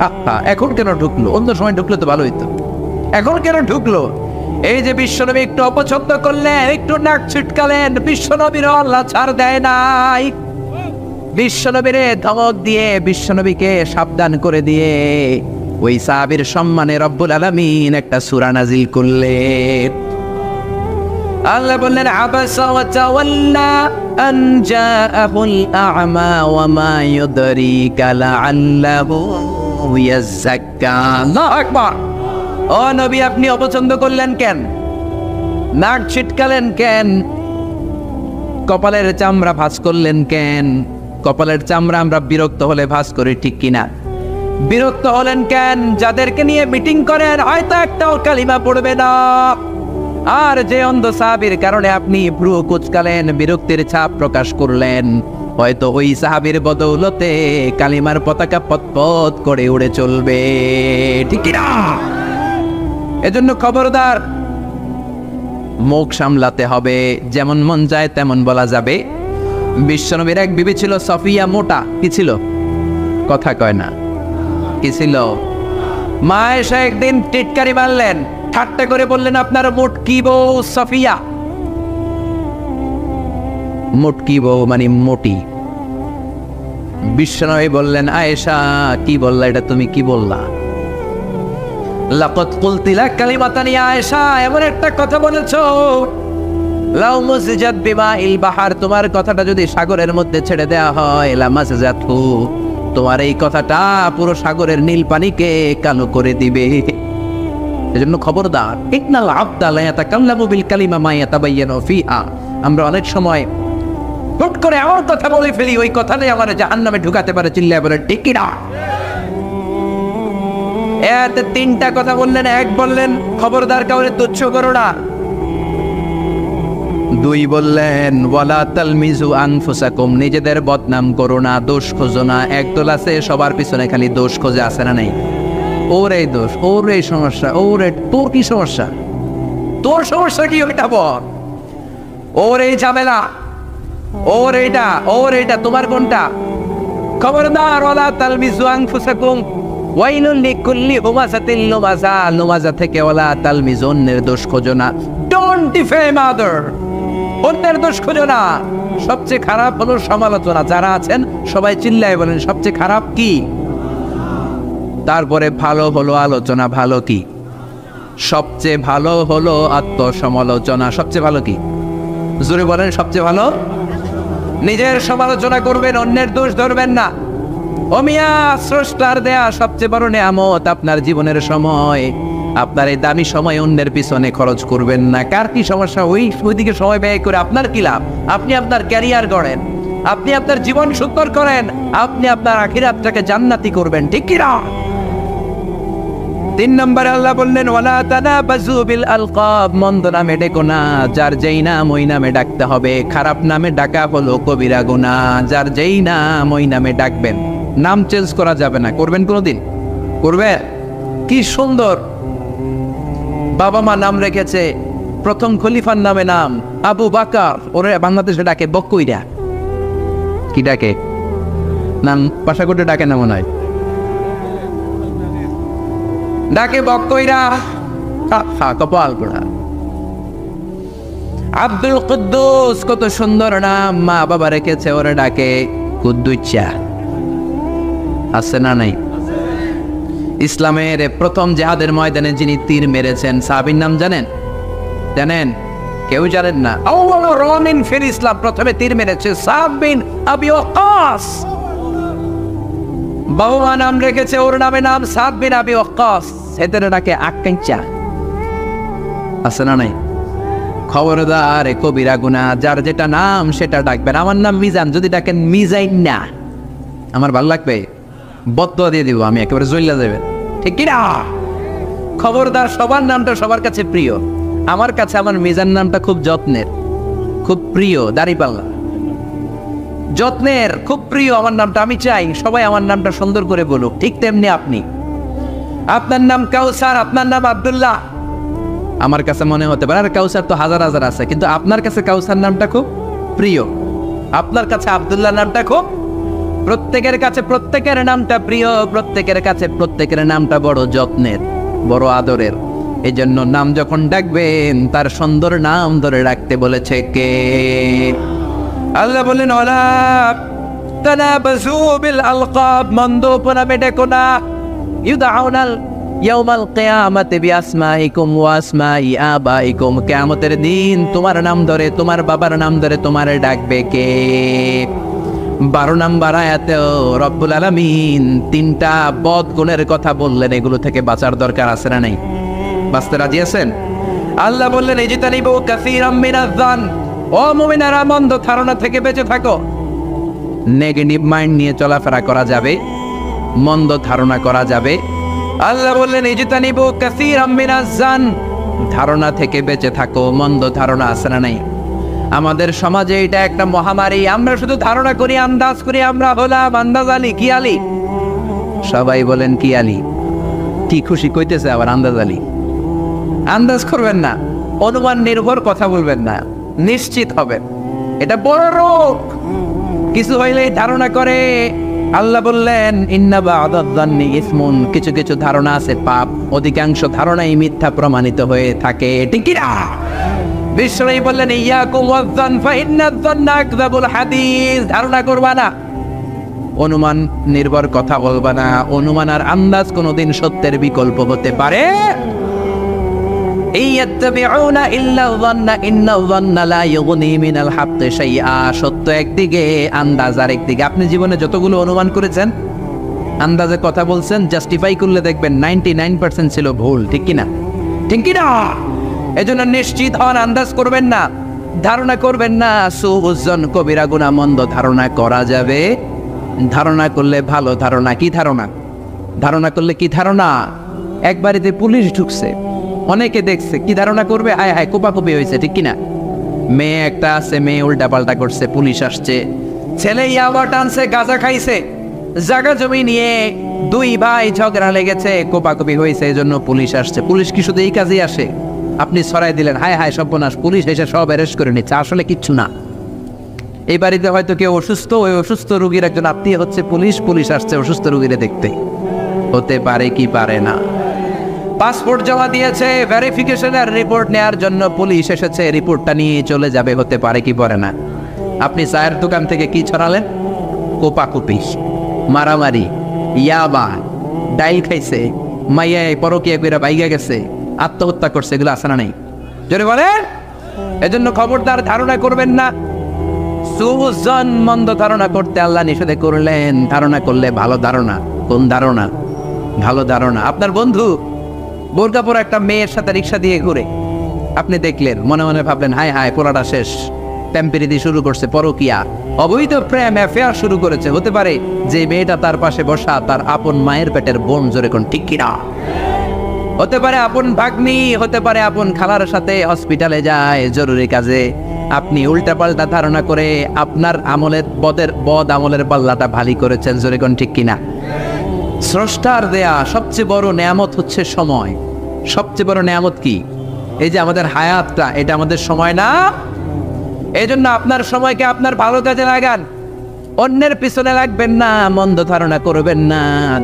আহা, এখন কেন ঢুকলো? অন্য সময় ঢুকলে তো ভালো হইতো, এখন কেন ঢুকলো? এই যে বিশ্বনবী একটু অপছন্দ করলেন, একটু নাক ছিটকালেন, বিশ্বনবীর আল্লাহ ছাড় দেয় নাই। বিশ্বনবীরে ধমক দিয়ে, বিশ্বনবীকে সাবধান করে দিয়ে ওই সাহাবীর সম্মানে রব্বুল আলামিন একটা সূরা নাজিল করলেন। আল্লাহ বললেন, আবাসা ওয়া তাওয়াল্লা আন জাআহুল আ'মা ওয়া মা ইউদরিকা লাআল্লাহু ইয়াযাক্কা। আল্লাহু আকবার। ও নবী, আপনি অপছন্দ করলেন কেন? নাক ছিটকালেন কেন? কপালের চামড়া ভাঁজ করলেন কেন? কপালের চামড়া আমরা বিরক্ত হলে ভাঁজ করি, ঠিক কিনা? বিরক্ত হলেন কেন? যাদেরকে নিয়ে মিটিং করেন হয়তো একটাও কালিমা পড়বে না, আর যে অন্ধ সাহাবীর কারণে আপনি ভ্রু কুচকালেন, বিরক্তির ছাপ প্রকাশ করলেন, হয়তো ওই সাহাবীর বদৌলতে কালিমার পতাকা পতপত করে উড়ে চলবে, ঠিক কিনা? এজন্য খবরদার, মুখ সামলাতে হবে, যেমন মন যায় তেমন বলা যাবে। বিশ্বনবীর এক বিবি ছিল সফিয়া, মোটা। কি ছিল? কথা কয় না। কি ছিল? মা এসে একদিন টিটকারি মারলেন, ঠাট্টা করে বললেন, আপনার মুটকি বউ সফিয়া। মুটকি বউ মানে মোটি। বিশ্বনবী বললেন, আয়েশা, কি বললা এটা? তুমি কি বললা? লাকাদ কুলতি লাক কালিমাতান ইয়া আয়েশা, এমন একটা কথা বলেছো, লাউ মুসজাত বিমাইল বাহার, তোমার কথাটা যদি সাগরের মধ্যে ছেড়ে দেয়া হয়, লামাসজাতহু, তোমার এই কথাটা পুরো সাগরের নীল পানিকে কালো করে দিবে। এজন্য খবরদার, ইন্নাল আবদা লা ইয়াতাকাল্লামু বিল কালিমা মা ইয়াতাবায়্যানু ফিহা। আমরা অনেক সময় হুট করে এমন কথা বলে ফেলি, ওই কথাটাই আমার জাহান্নামে ঢুকাতে পারে। চিল্লায় বলে ঠিক কি না? এতে তিনটা কথা বললেন। এক বললেন খবরদার কাউরে তুচ্ছ করো না। দুই বললেন ওয়ালা তালমিজু আনফুসাকুম, নিজেদের বদনাম করো না, দোষ খোঁজো না। একদল আছে সবার পিছনে খালি দোষ খোঁজে, আছে না নেই? ওর এই দোষ, ওর এই সমস্যা, ওর তোর কি সমস্যা? তোর সমস্যা কি ওইটা বল। ওর এই ঝামেলা, ওর এইটা, তোমার কোনটা? খবরদার ওয়ালা তালমিজু আনফুসাকুম ওয়াইলুল লিকুল্লি হুমাযাতিল লুমাযা, লুমাযা থেকে ওয়ালা তালমিজু, অন্যের দোষ খোঁজো না। ডোন্ট ডিফেম আদার, অন্যের দোষ খোঁজো না। সবচেয়ে খারাপ হলো সমালোচনা। যারা আছেন সবাই চিল্লায় বলেন সবচেয়ে খারাপ কি? তারপরে ভালো হলো আলোচনা। ভালো কি? সবচেয়ে ভালো হলো আত্মসমালোচনা। সবচেয়ে ভালো কি? জোরে বলেন সবচেয়ে ভালো। নিজের সমালোচনা করবেন, অন্যের দোষ ধরবেন না। ও মিয়া, স্রষ্টার দেয়া সবচেয়ে বড় নেয়ামত আপনার জীবনের সময়। আপনার এই দামি সময় অন্যের পিছনে খরচ করবেন না। কার কি সমস্যা ওইদিকে সময় ব্যয় করে আপনার কি লাভ? আপনি আপনার ক্যারিয়ার গড়েন, আপনি আপনার জীবন সুন্দর করেন, আপনি আপনার আখিরাতটাকে জান্নাতি করবেন, ঠিক কি না? 3 নম্বরে আল্লাহ বললেন ওয়ালা তানাবাজু বিল আলকাব, মন্দ নামে ডেকো না। যার যেই নাম ওই নামে ডাকতে হবে। খারাপ নামে ডাকা হলো কবিরা গুনাহ। যার যেই নাম ওই নামে ডাকবেন, নাম চেঞ্জ করা যাবে না। করবেন কোনোদিন? করবে? কি সুন্দর বাবা মা নাম রেখেছে, প্রথম খলিফার নামে নাম আবু বাকার। ওরে বাংলাদেশে ডাকে বক্কইরা। কি ডাকে? নাম পাশাকোটে ডাকে না মনে হয়, ডাকে বক্কইরা। কপাল পোড়া। আব্দুল কুদ্দুস, কত সুন্দর নাম, মা বাবা রেখেছে, ওরে ডাকে কুদ্দুচ্চা। আছে না নাই? ইসলামের প্রথম জিহাদের ময়দানে যিনি তীর মেরেছেন সাহাবীর নাম জানেন? জানেন? কেউ জানেন না? আউয়ালু রামিন ফিল ইসলাম, প্রথমে তীর মেরেছে সাদ বিন আবি ওয়াক্কাস। বাবা মা নাম রেখেছে, ওর নামে নাম সাদ বিন আবি ওয়াক্কাস। এদের ডাকে আক্কাঞ্চা। আছে না নাই? খবরদার, কবিরা গুনাহ। যার যেটা নাম সেটা ডাকবেন। আমার নাম মিজান, যদি ডাকেন মিজাইন না, আমার ভালো লাগবে? বদদুয়া দিয়ে দিব আমি, একেবারে জ্বললা যাবে, ঠিক কি না? খবরদার, সবার নামটা সবার কাছে প্রিয়। আমার কাছে আমার মিজান নামটা খুব যত্নের, খুব প্রিয়। দাড়িপাল্লা যত্নের, খুব প্রিয় আমার নামটা। আমি চাই সবাই আমার নামটা সুন্দর করে বলুক। ঠিক তেমনি আপনি, আপনার নাম কাউসার, আপনার নাম আব্দুল্লাহ। আমার কাছে মনে হতে পারে আর কাউসার তো হাজার হাজার আছে, কিন্তু আপনার কাছে কাউসার নামটা খুব প্রিয়, আপনার কাছে আব্দুল্লাহ নামটা খুব। প্রত্যেকের কাছে প্রত্যেকের নামটা প্রিয়, প্রত্যেকের কাছে প্রত্যেকের নামটা বড় যত্নের, বড় আদরের। এই জন্য নাম যখন ডাকবেন তার সুন্দর নাম ধরে রাখতে বলেছে কে? আল্লাহ বলেন ওয়ালা তানাবাজু বিল আলকাব, মন্দ উপনামে ডেকো না। ইউদাউনাল ইয়াউমাল কিয়ামাতি বিআসমাইকুম ওয়া আসমাই আবাইকুম, কিয়ামতের দিন তোমার নাম ধরে, তোমার বাবার নাম ধরে তোমার ডাকবে কে? 12 নম্বর আয়াতেও রব্বুল আলামিন 3টা বদ গুণের কথা বললেন। এগুলো থেকে বাঁচার দরকার আছে না নাই? বাঁচতে রাজি আছেন? আল্লাহ বললেন ইজতানিবু কাসীরাম মিনাজ যান, ও মুমিনেরা মন্দ ধারণা থেকে বেঁচে থাকো। নেগেটিভ মাইন্ড নিয়ে চলাফেরা করা যাবে, মন্দ ধারণা করা যাবে। আল্লাহ বললেন ইজতানিবু কাসীরাম মিনাজ যান, ধারণা থেকে বেঁচে থাকো। মন্দ ধারণা আছে না নাই? আমাদের সমাজে এটা একটা মহামারী। আমরা শুধু ধারণা করি, আন্দাজ করি। আমরা হলাম আন্দাজ আলী। কি আলী? সবাই বলেন কি আলী? কি খুশি কইতেছে আবার আন্দাজ আলী। আন্দাজ করবেন না, অনুমান নির্ভর কথা বলবেন না, নিশ্চিত হবেন। এটা বড় রোগ। কিছু হইলে ধারণা করে। আল্লাহ বললেন ইন্না বা'দাদ যান্নি ইসমুন, কিছু কিছু ধারণা আছে পাপ, অধিকাংশ ধারণাই মিথ্যা প্রমাণিত হয়ে থাকে, ঠিক কি না? বিশ্বনবী বললেন ইয়াকুম ওয়াজ-যান ফাইন্নাজ যান্না আকযাবুল হাদিস, ধারণা করবা না, অনুমান নির্ভর কথা বলবা না। অনুমান আর আন্দাজ কোনোদিন সত্যের বিকল্প হতে পারে? ইয়াত্তাবিউনা ইল্লা যান্না ইন্নাল যান্না লা ইউগনি মিনাল হাক্কি শাইআ, সত্য একদিকে, আন্দাজ আরেকদিকে। আপনি জীবনে যতগুলো অনুমান করেছেন, আন্দাজে কথা বলছেন, জাস্টিফাই করলে দেখবেন 99% ছিল ভুল, ঠিক কি না? ঠিক কি না? এজন্য নিশ্চিত হন, আন্দাজ করবেন না, ধারণা করবেন না। সুউজ্জন কবিরা গুনাহ, মন্দ ধারণা করা যাবে। ধারণা করলে ভালো ধারণা। কি ধারণা? ধারণা করলে কি ধারণা? এক বাড়িতে পুলিশ ঢুকছে, অনেকে দেখছে, কি ধারণা করবে? হায় হায় কোপাকুপি হয়েছে, ঠিক কিনা? মেয়ে একটা আছে, মেয়ে উল্টা পাল্টা করছে, পুলিশ আসছে। ছেলে ইয়াবা টানছে, গাঁজা খাইছে, জায়গা জমি নিয়ে দুই ভাই ঝগড়া লেগেছে, কোপাকুপি হয়েছে, এই জন্য পুলিশ আসছে। পুলিশ কি শুধু এই কাজেই আসে? আপনি ছড়াই দিলেন, হায় হায় সর্বনাশ, পুলিশ এসে সব অ্যারেস্ট করে নিচ্ছে, আসলে কিচ্ছু না। এই বাড়িতে হয়তো কেউ অসুস্থ, ওই অসুস্থ রোগীর একজন আত্মীয় হচ্ছে পুলিশ, পুলিশ আসছে অসুস্থ রোগীরে দেখতে। হতে পারে কি পারে না? পাসপোর্ট জমা দিয়েছে, ভেরিফিকেশনের রিপোর্ট নেয়ার জন্য পুলিশ এসেছে, রিপোর্টটা নিয়ে চলে যাবে, হতে পারে কি পারে না? আপনি চায়ের দোকান থেকে কি ছড়ালেন? কোপাকুপি, মারামারি, ইয়াবা, ডাইল খাইছে, মাইয়ায় পরকিয়া কইরা বাইগা গেছে, আত্মহত্যা করছে, এগুলো আছে না নেই? জোরে বলেন। এজন্য খবরদার ধারণা করবেন না। সুজন মন্দ ধারণা করতে আল্লাহ নিষেধ করলেন। ধারণা করলে ভালো ধারণা। কোন ধারণা? ভালো ধারণা। আপনার বন্ধু বোরকা পরা একটা মেয়ের সাথে রিক্সা দিয়ে ঘুরে, আপনি দেখলেন, মনে মনে ভাবলেন হায় হায় পোলাটা শেষ, টেম্পেরিদি শুরু করছে, পরকিয়া, অবৈধ প্রেম, অ্যাফেয়ার শুরু করেছে। হতে পারে যে মেয়েটা তার পাশে বসা তার আপন মায়ের পেটের বোন, জোরে কোন ঠিক কিনা? হতে পারে আপন ভাগ্নি, হতে পারে আপন খালার সাথে হসপিটালে যায় জরুরি কাজে। আপনি উল্টা পাল্টা ধারণা করে আপনার আমলের বদ আমলের পাল্লাটা ভারী করেছেন, জোরে কোন ঠিক কিনা? স্রষ্টার দেয়া সবচেয়ে বড় নেয়ামত হচ্ছে সময়। সবচেয়ে বড় নেয়ামত কি? এই যে আমাদের হায়াতটা, এটা আমাদের সময় না? এই জন্য আপনার সময়কে আপনার ভালো কাজে লাগান, অন্যের পিছনে লাগবেন না, মন্দ ধারণা করবেন না।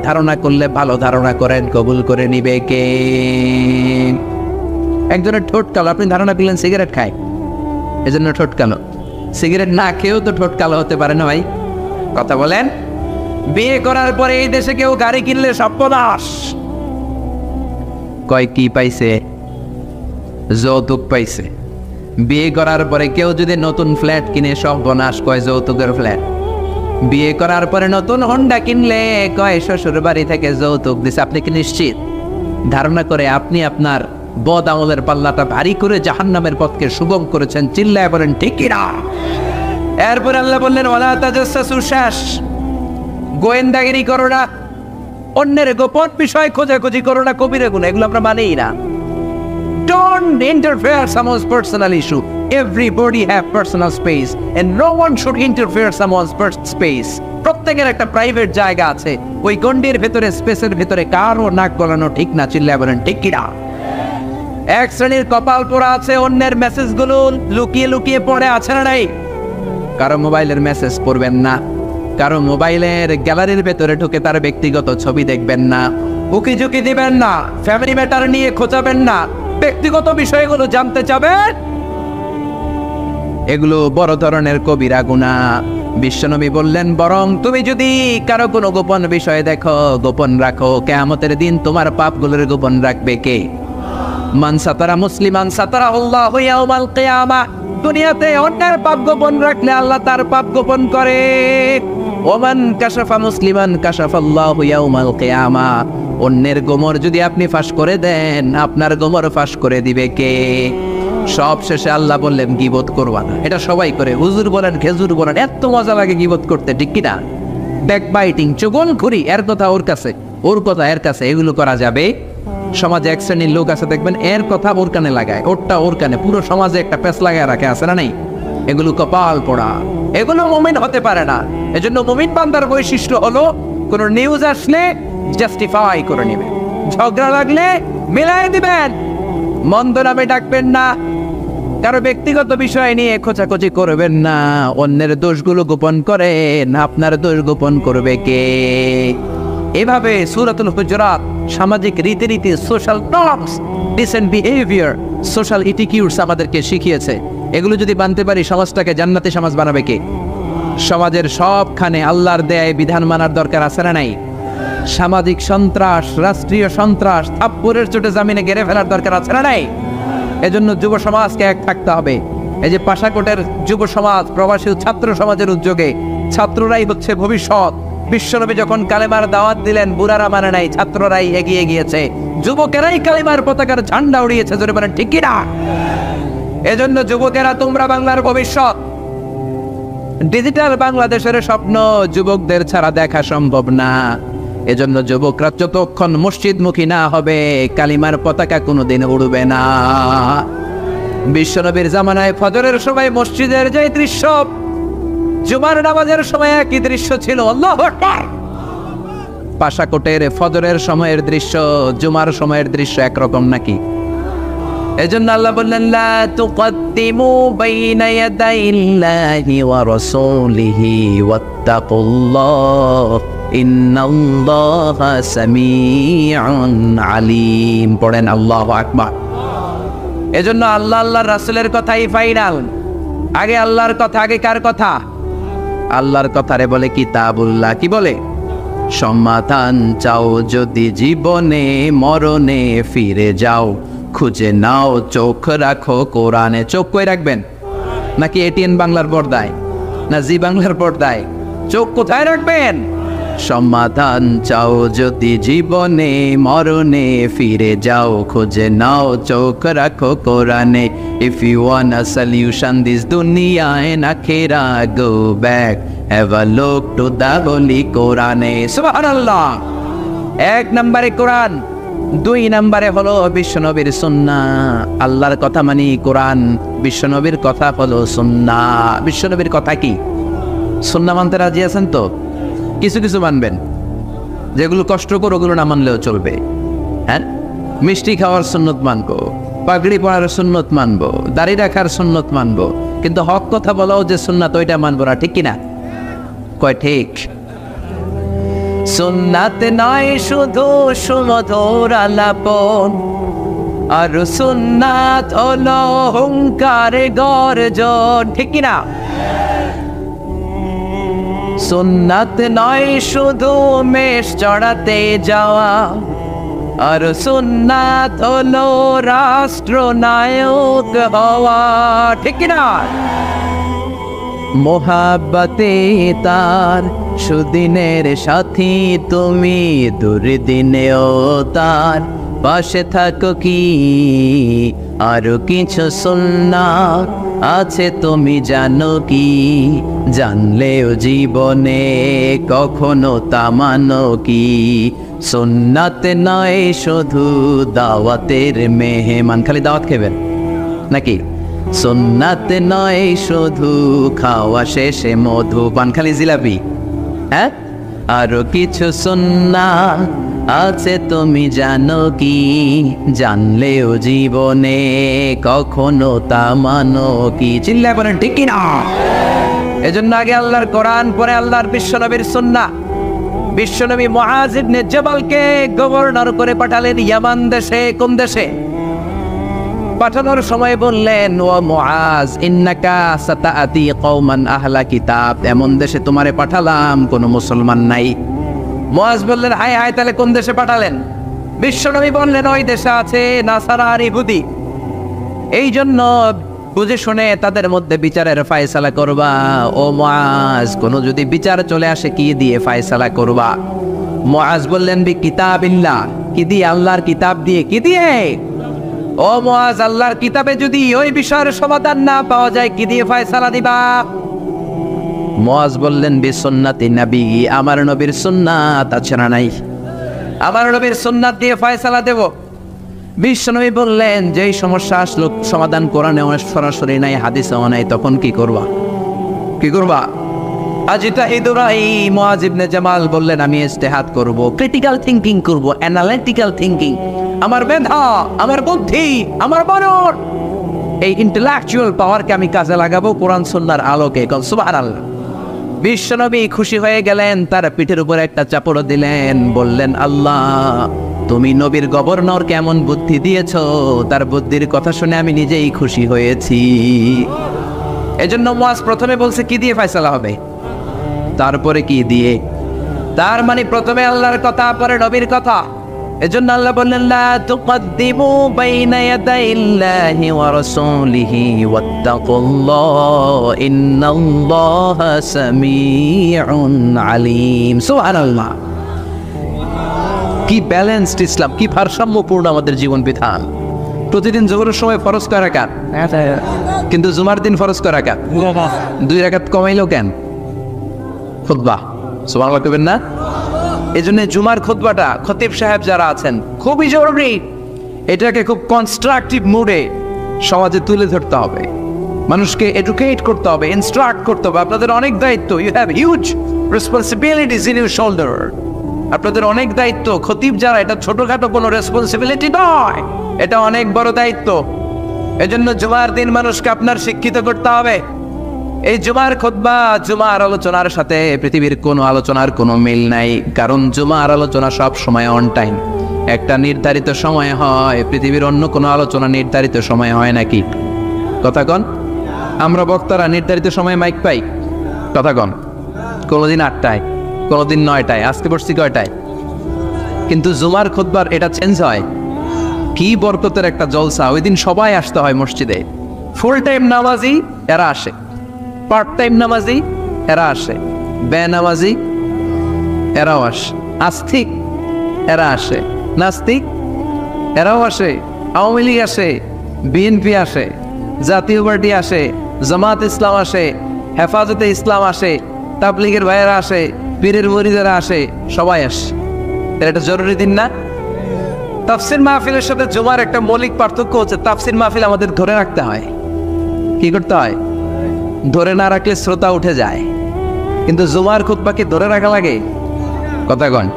ধারণা করলে ভালো ধারণা করেন, কবুল করে নিবে কে? একজনের ঠোঁট কালো, আপনি ধারণা করলেন সিগারেট খায়, এজন্য ঠোঁট কালো। সিগারেট না খেয়েও তো ঠোঁট কালো হতে পারে না ভাই? কথা বলেন। বিয়ে করার পরে এই দেশে কেউ গাড়ি কিনলে সর্বনাশ, কয় কি পাইছে? যৌতুক পাইছে। বিয়ে করার পরে কেউ যদি নতুন ফ্ল্যাট কিনে সর্বনাশ, কয় যৌতুকের ফ্ল্যাট। বিয়ে করার পরে নতুন হোন্ডা কিনলে কয় শ্বশুর বাড়ি থেকে যৌতুক দিছে। আপনি কি নিশ্চিত? ধারণা করে আপনি আপনার বদ আমলের পাল্লাটা ভারী করে জাহান্নামের পথকে সুগম করেছেন। চিল্লায় বলেন ঠিক কিনা? এরপর আল্লাহ বললেন ওয়ালা তাজাসসু, শেষ। গোয়েন্দাগিরি করো না, অন্যের গোপন বিষয় খোঁজাখুঁজি করো না, কবিরা গুনাহ, এগুলো আমরা মানেই না। Don't interfere someone's personal issue. Everybody have personal space and no one should interfere someone's space. প্রত্যেকের একটা প্রাইভেট জায়গা আছে, ওই গন্ডির ভেতরে, স্পেসের ভেতরে কারো নাক গলানো ঠিক না। চিল্লায় বলেন ঠিক কিনা? এক শ্রেণীর কপাল পোড়া আছে, অন্যের মেসেজগুলো লুকিয়ে লুকিয়ে পড়ে, আছে না নাই? কারো মোবাইলের মেসেজ পড়বেন না, কারো মোবাইলের গ্যালারির ভেতরে ঢুকে তার ব্যক্তিগত ছবি দেখবেন না, উকি ঝুঁকি দিবেন না, ফ্যামিলি ম্যাটার নিয়ে খোঁচাবেন না, ব্যক্তিগত বিষয়গুলো জানতে চাবেন, এগুলো বড় ধরনের কবিরা গুনাহ। বিশ্বনবী বললেন বরং তুমি যদি কারো কোনো গোপন বিষয় দেখো, গোপন রাখো, কিয়ামতের দিন তোমার পাপগুলোর গোপন রাখবে কে? মান সাতারা মুসলিমান সাতারাহুল্লাহু ইয়াউমাল কিয়ামাহ। দুনিয়াতে অন্যের পাপ গোপন রাখলে আল্লাহ তার পাপ গোপন করে। ওমান কাশাফা মুসলিমান কাশাফাল্লাহু ইয়াউমাল কিয়ামাহ। অন্যের গোমর যদি আপনি ফাঁস করে দেন, আপনার গোমর ফাঁস করে দিবে কে? সব শেষে আল্লাহ বললেন গীবত করবা না। এটা সবাই করে, হুজুর বলেন, খেজুর বলেন, এত মজা লাগে গীবত করতে, ঠিক কিনা? ব্যাকবাইটিং, চুগলখড়ি, এর কথা ওর কাছে, ওর কথা এর কাছে, এগুলো করা যাবে? সমাজে এক শ্রেণীর লোক আছে দেখবেন, এর কথা ওর কানে লাগায়, ওরটা ওর কানে, পুরো সমাজে একটা পেছ লাগায় রাখে, আছে না নাই? এগুলো কপাল পোড়া, এগুলো মুমিন হতে পারে না। এজন্য মুমিন বান্দার বৈশিষ্ট্য হলো কোন নিউজ আসলে জাস্টিফাই করে নেবেন, ঝগড়া লাগলে মিলাই দিবেন, মন্দ নামে ডাকবেন না, কারো ব্যক্তিগত বিষয় নিয়ে খোঁচাখুচি করবেন না, অন্যের দোষগুলো গোপন করেন, আপনার দোষ গোপন করবে কে? এভাবে সূরাতুল হুজুরাত সামাজিক রীতিনীতি, social norms, decent behaviour, social etiquettes আমাদেরকে শিখিয়েছে। এগুলো যদি মানতে পারি, সমাজটাকে জান্নাতি সমাজ বানাবে কে? সমাজের সবখানে আল্লাহর দেয় বিধান মানার দরকার আছে না নাই? সামাজিক সন্ত্রাস, রাষ্ট্রীয় সন্ত্রাস থাপ্পড়ের চোটে জামিনে গেড়ে ফেলার দরকার আছে না নাই? এজন্য যুব সমাজকে এক থাকতে হবে। এই যে পাশাকোটের যুব সমাজ, প্রবাসী ছাত্র সমাজের উদ্যোগে, ছাত্ররাই হচ্ছে ভবিষ্যৎ। বিশ্বনবী যখন কালেমার দাওয়াত দিলেন, বুড়ারা মানে নাই, ছাত্ররাই এগিয়ে গিয়েছে, যুবকেরাই কালেমার পতাকার ঝান্ডা উড়িয়েছে, জোরে বলেন ঠিক কি না? এজন্য যুবকেরা, তোমরা বাংলার ভবিষ্যৎ। ডিজিটাল বাংলাদেশের স্বপ্ন যুবকদের ছাড়া দেখা সম্ভব না। এজন্য যুবকরা যতক্ষণ মসজিদমুখী না হবে কালিমার পতাকা কোনোদিন উড়বে না। বিশ্বনবীর জামানায় ফজরের সময় মসজিদের যে দৃশ্য, জুমার নামাজের সময় একই দৃশ্য ছিল। আল্লাহু আকবার। পাশাকোটের ফজরের সময়ের দৃশ্য জুমার সময়ের দৃশ্য একরকম নাকি? এজন্য আল্লাহ বললেন লা তুকদ্দিমু বাইনা ইয়াদাইল্লাহি ওয়া রাসূলিহি ওয়াত্তাকুল্লাহ ইন্নাল্লাহা সামিউন আলীম। পড়েন আল্লাহু আকবার। এজন্য আল্লাহ আল্লাহর রাসূলের কথাই ফাইনাল। আগে আল্লাহর কথা, আগে কার কথা? আল্লাহর কথারে বলে কিতাবুল্লাহ। কি বলে? সমাধান চাও যদি জীবনে মরণে ফিরে যাও, খুঁজে নাও চোখ রাখো কোরআনে। চোখ কই রাখবেন? নাকি এটিএন বাংলার পর্দায়, না জি বাংলার পর্দায়? চোখ কোথায় রাখবেন? সমাধান চাও যদি জীবনে মরণে ফিরে যাও, খুঁজে নাও চোখ রাখো কোরআনে। If you want a solution this দুনিয়া এন্ড আখিরা, go back have a look to the holy কোরআনে। সুবহানাল্লাহ। এক নম্বরে কোরআন, দুই নম্বরে হলো বিশ্বনবীর সুন্নাহ। আল্লাহর কথা মানি কোরআন, বিশ্বনবীর কথা হলো সুন্নাহ। বিশ্বনবীর কথা কি? সুন্নাহ মানতে রাজি আছেন তো? কিছু কিছু মানবেন, যেগুলো কষ্টকর ওগুলো না মানলেও চলবে। হ্যাঁ, মিষ্টি খাওয়ার সুন্নত মানবো, পাগড়ি পরার সুন্নত মানবো, দাড়ি রাখার সুন্নত মানবো, কিন্তু হক কথা বলাও যে সুন্নাত ওইটা মানবো না। ঠিক কিনা? কয় ঠিক? সুন্নাত নয় শুধু সুমধুর আলাপন, আর সুন্নাত হলো হুঙ্কারে গর্জন। ঠিক কিনা? সুন্নাত নয় শুধু মেষ চড়াতে যাওয়া, আর সুন্নাত হলো রাষ্ট্রনায়ক হওয়া। ঠিক কিনা? মোহাব্বতে তার সুদিনের সাথী তুমি, দুর্দিনেও তার পাশে থাকো কি? আরো কিছু সুন্নাত আছে তুমি জানো কি? জানলেও জীবনে কখনো তা মানো কি? সুন্নাত নয় শুধু দাওয়াতের মেহমান, খালি দাওয়াত খেবেন নাকি? সুন্নাত নয় শুধু খাওয়া শেষে মধু পান, খালি জিলাপি। হ্যাঁ, আরো কিছু সুন্নাত আছে তুমি জানো কি? জানলেও জীবনে কখনো তা মানো কি? চিল্লায় বলেন ঠিক কিনা? এজন্য আগে আল্লাহর কোরআন, পরে আল্লাহর বিশ্বনবীর সুন্নাহ। বিশ্বনবী মুআজ ইবনে জাবালকে গভর্নর করে পাঠালেন ইয়ামান দেশে। কোন দেশে? পাঠানোর সময় বললেন, ও মুআজ ইন্নাকা সাতাআতি কওমান আহলা কিতাব, এমন দেশে তোমারে পাঠালাম কোনো মুসলমান নাই। মুআজ বললেন, হায় হায়, তাহলে কোন দেশে পাঠালেন? বিশ্বনবী বললেন, ওই দেশে আছে নাসারা আর ইহুদি। এই জন্য বুঝে শুনে তাদের মধ্যে বিচারের ফায়সালা করবা। ও মুআজ, কোনো যদি বিচার চলে আসে কি দিয়ে ফায়সালা করবা? মুআজ বললেন, বি কিতাবিল্লাহ, কি দিয়ে? আল্লাহর কিতাব দিয়ে। কি দিয়ে? ও মুআজ, আল্লাহর কিতাবে যদি ওই বিষয়ের সমাধান না পাওয়া যায় কি দিয়ে ফায়সালা দিবা? মুআজ বললেন, বি সুন্নাতি নবী, আমার নবীর সুন্নাত আছে না নাই? আমার নবীর সুন্নাত দিয়ে ফায়সালা দেব। বিশ্বনবী বললেন, যেই সমস্যা আসলো সমাধান কোরআনে সরাসরি নাই, হাদিসেও নাই, তখন কি করবা? কি করবা? আজিতাহিদুরাই মুআজ ইবনে জামাল বললেন, আমি ইজতিহাদ করব, ক্রিটিক্যাল থিংকিং করব, অ্যানালিটিক্যাল থিংকিং। আমার মেধা, আমার বুদ্ধি, আমার মনন, এই ইন্টেলেকচুয়াল পাওয়ারকে আমি কাজে লাগাবো কোরআন সুন্নাহর আলোকে। সুবহানাল্লাহ। বিশ্বনবী খুশি হয়ে গেলেন, তার পিঠের উপর একটা চাপড় দিলেন, বললেন, আল্লাহ তুমি নবীর গভর্নর কেমন বুদ্ধি দিয়েছো, তার বুদ্ধির কথা শুনে আমি নিজেই খুশি হয়েছি। এজন্য মুআজ প্রথমে বলছে কি দিয়ে ফায়সালা হবে, তারপরে কি দিয়ে। তার মানে প্রথমে আল্লাহর কথা, পরে নবীর কথা। এজন্য আল্লাহ বললেন, লা তুকদ্দিমু বাইনা ইয়াদাইল্লাহি ওয়া রাসূলিহি ওয়াত্তাকুল্লাহ ইন্নাল্লাহা সামিউন আলীম। সুবহানাল্লাহ। কি ব্যালেন্সড ইসলাম, কি ভারসাম্যপূর্ণ আমাদের জীবন বিধান। প্রতিদিন জোহরের সময় ফরজ কয় রাকাত, কিন্তু জুমার দিন ফরজ কয় রাকাত? 2 রাকাত কমাইলো কেন? খুতবা। সুবহানাল্লাহ কইবেন না? এই জন্য জুমার খুতবাটা খতিব সাহেব যারা আছেন খুবই জরুরি, এটাকে খুব কনস্ট্রাকটিভ মুডে সমাজে তুলে ধরতে হবে, মানুষকে এডুকেট করতে হবে, ইনস্ট্রাক্ট করতে হবে। আপনাদের অনেক দায়িত্ব, you have huge responsibilities in your shoulder. আপনাদের অনেক দায়িত্ব, খতিব যারা, এটা ছোটখাটো কোনো রেসপন্সিবিলিটি নয়, এটা অনেক বড় দায়িত্ব। এজন্য জুমার দিন মানুষকে আপনার শিক্ষিত করতে হবে। এই জুমার খুতবা, জুমার আলোচনার সাথে পৃথিবীর কোনো আলোচনার কোনো মিল নাই, কারণ জুমার আলোচনা সব সময় অন টাইম, একটা নির্ধারিত সময় হয়। পৃথিবীর অন্য কোনো আলোচনা নির্ধারিত সময় হয় নাকি? কথা কন। আমরা বক্তারা নির্ধারিত সময়ে মাইক পাই? কথা কন। কোনোদিন 8টায়, কোনোদিন 9টায়, আজকে বসছি কয়টায়? কিন্তু জুমার খুতবার এটা চেঞ্জ হয়। কি বরকতের একটা জলসা! ওই দিন সবাই আসতে হয় মসজিদে। ফুল টাইম নামাজি এরা আসে, পার্ট টাইম নামাজি এরা আসে, বেনামাজি এরাও আসে, আস্তিক এরা আসে, নাস্তিক এরাও আসে, আওয়ামী লীগ আসে, বিএনপি আসে, জাতীয় পার্টি আসে, জামাত ইসলাম আসে, হেফাজতে ইসলাম আসে, তাবলীগের ভাইয়েরা আসে, পীরের মুরিদেরা আসে, সবাই আসে। এটা জরুরি দিন না? তাফসির মাহফিলের সাথে জুমার একটা মৌলিক পার্থক্য হচ্ছে, তাফসির মাহফিল আমাদের ধরে রাখতে হয়। কি করতে হয়? ধরে না রাখলে শ্রোতা উঠে যায়। কিন্তু জুমার খুতবাকে ধরে রাখা লাগে? কথা কন।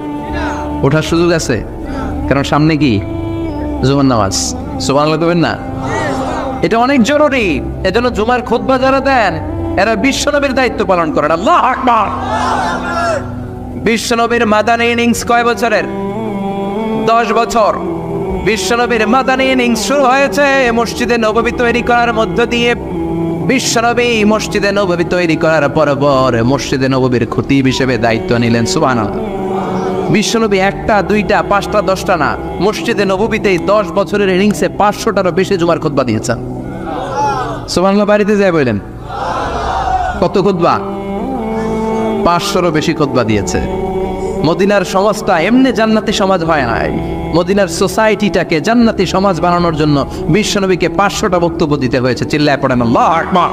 ওঠার সুযোগ আছে, কারণ সামনে কি জুমার নামাজ। সুবহানাল্লাহ কইবেন না? এটা অনেক জরুরি। এজন্য জুমার খুতবা যারা দেন এরা বিশ্বনবীর দায়িত্ব পালন করেন। আল্লাহু আকবার। বিশ্বনবীর মাদানী ইনিংস কয় বছরের? 10 বছর। বিশ্বনবীর মাদানী ইনিংস শুরু হয়েছে মসজিদে নববী তৈরি করার মধ্য দিয়ে। বিশ্বনবী মসজিদে নববী তৈরি করার পর মসজিদে নববীর খতিব হিসেবে দায়িত্ব নিলেন। সুবহানাল্লাহ। বিশ্বনবী 1টা 2টা 5টা 10টা না, মসজিদে নববীতেই 10 বছরের ইনিংসে 500টারও বেশি জুমার খুতবা দিয়েছেন। সুবহানাল্লাহ। বাড়িতে যায় বললেন কত খুতবা? 500রও বেশি খুতবা দিয়েছে। মদিনার সমাজটা এমনি জান্নাতি সমাজ হয় নাই। মদিনার সোসাইটিটাকে জান্নাতি সমাজ বানানোর জন্য বিশ্বনবীকে 500টা বক্তব্য দিতে হয়েছে। চিল্লায় পড়েন আল্লাহু আকবার।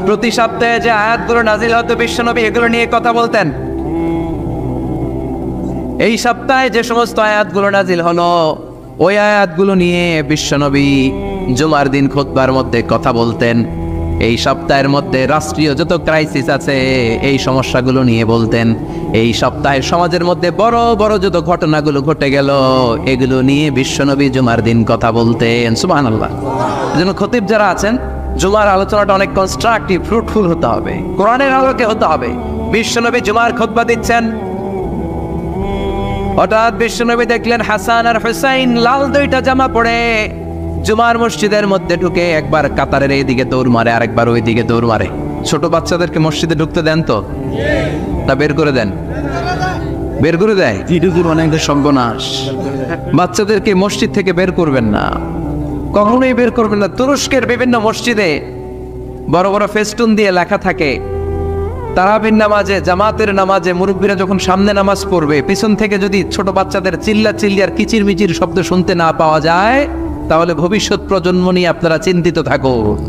প্রতি সপ্তাহে যে আয়াতগুলো নাজিল হতো বিশ্বনবী এগুলো নিয়ে কথা বলতেন। এই সপ্তাহে যে সমস্ত আয়াতগুলো নাজিল হলো ওই আয়াতগুলো নিয়ে বিশ্বনবী জুমার দিন খুতবার মধ্যে কথা বলতেন। এই সপ্তাহের মধ্যে রাষ্ট্রীয় যত ক্রাইসিস আছে এই সমস্যাগুলো নিয়ে বলতেন। এই সপ্তাহে সমাজের মধ্যে বড় বড় যত ঘটনাগুলো ঘটে গেল এগুলো নিয়ে বিশ্বনবী জুমার দিন কথা বলতেন। সুবহানাল্লাহ। এজন্য খতিব যারা আছেন জুমার আলোচনাটা অনেক কনস্ট্রাকটিভ, ফ্রুটফুল হতে হবে, কোরআনের আলোকে হতে হবে। বিশ্বনবী জুমার খুতবা দিচ্ছেন, হঠাৎ বিশ্বনবী দেখলেন হাসান আর হুসাইন লাল 2টা জামা পরে জুমার মসজিদের মধ্যে ঢুকে একবার কাতারের এইদিকে দৌড় মারে, আরেকবার ওই দিকে দৌড় মারে। ছোট বাচ্চাদেরকে মসজিদে ঢুকতে দেন তো না বের করে দেন? বের করে দেয়। অনেক সর্বনাশ। বাচ্চাদেরকে মসজিদ থেকে বের করবেন না, কখনোই বের করবেন না। তুরস্কের বিভিন্ন মসজিদে বড় বড় ফেস্টুন দিয়ে লেখা থাকে তারাবির নামাজে, জামাতের নামাজে মুরব্বীরা যখন সামনে নামাজ পড়বে পিছন থেকে যদি ছোট বাচ্চাদের চিল্লা চিল্লি আর কিচির মিচির শব্দ শুনতে না পাওয়া যায় তাহলে ভবিষ্যৎ প্রজন্ম নিয়ে আপনারা চিন্তিত থাকুন।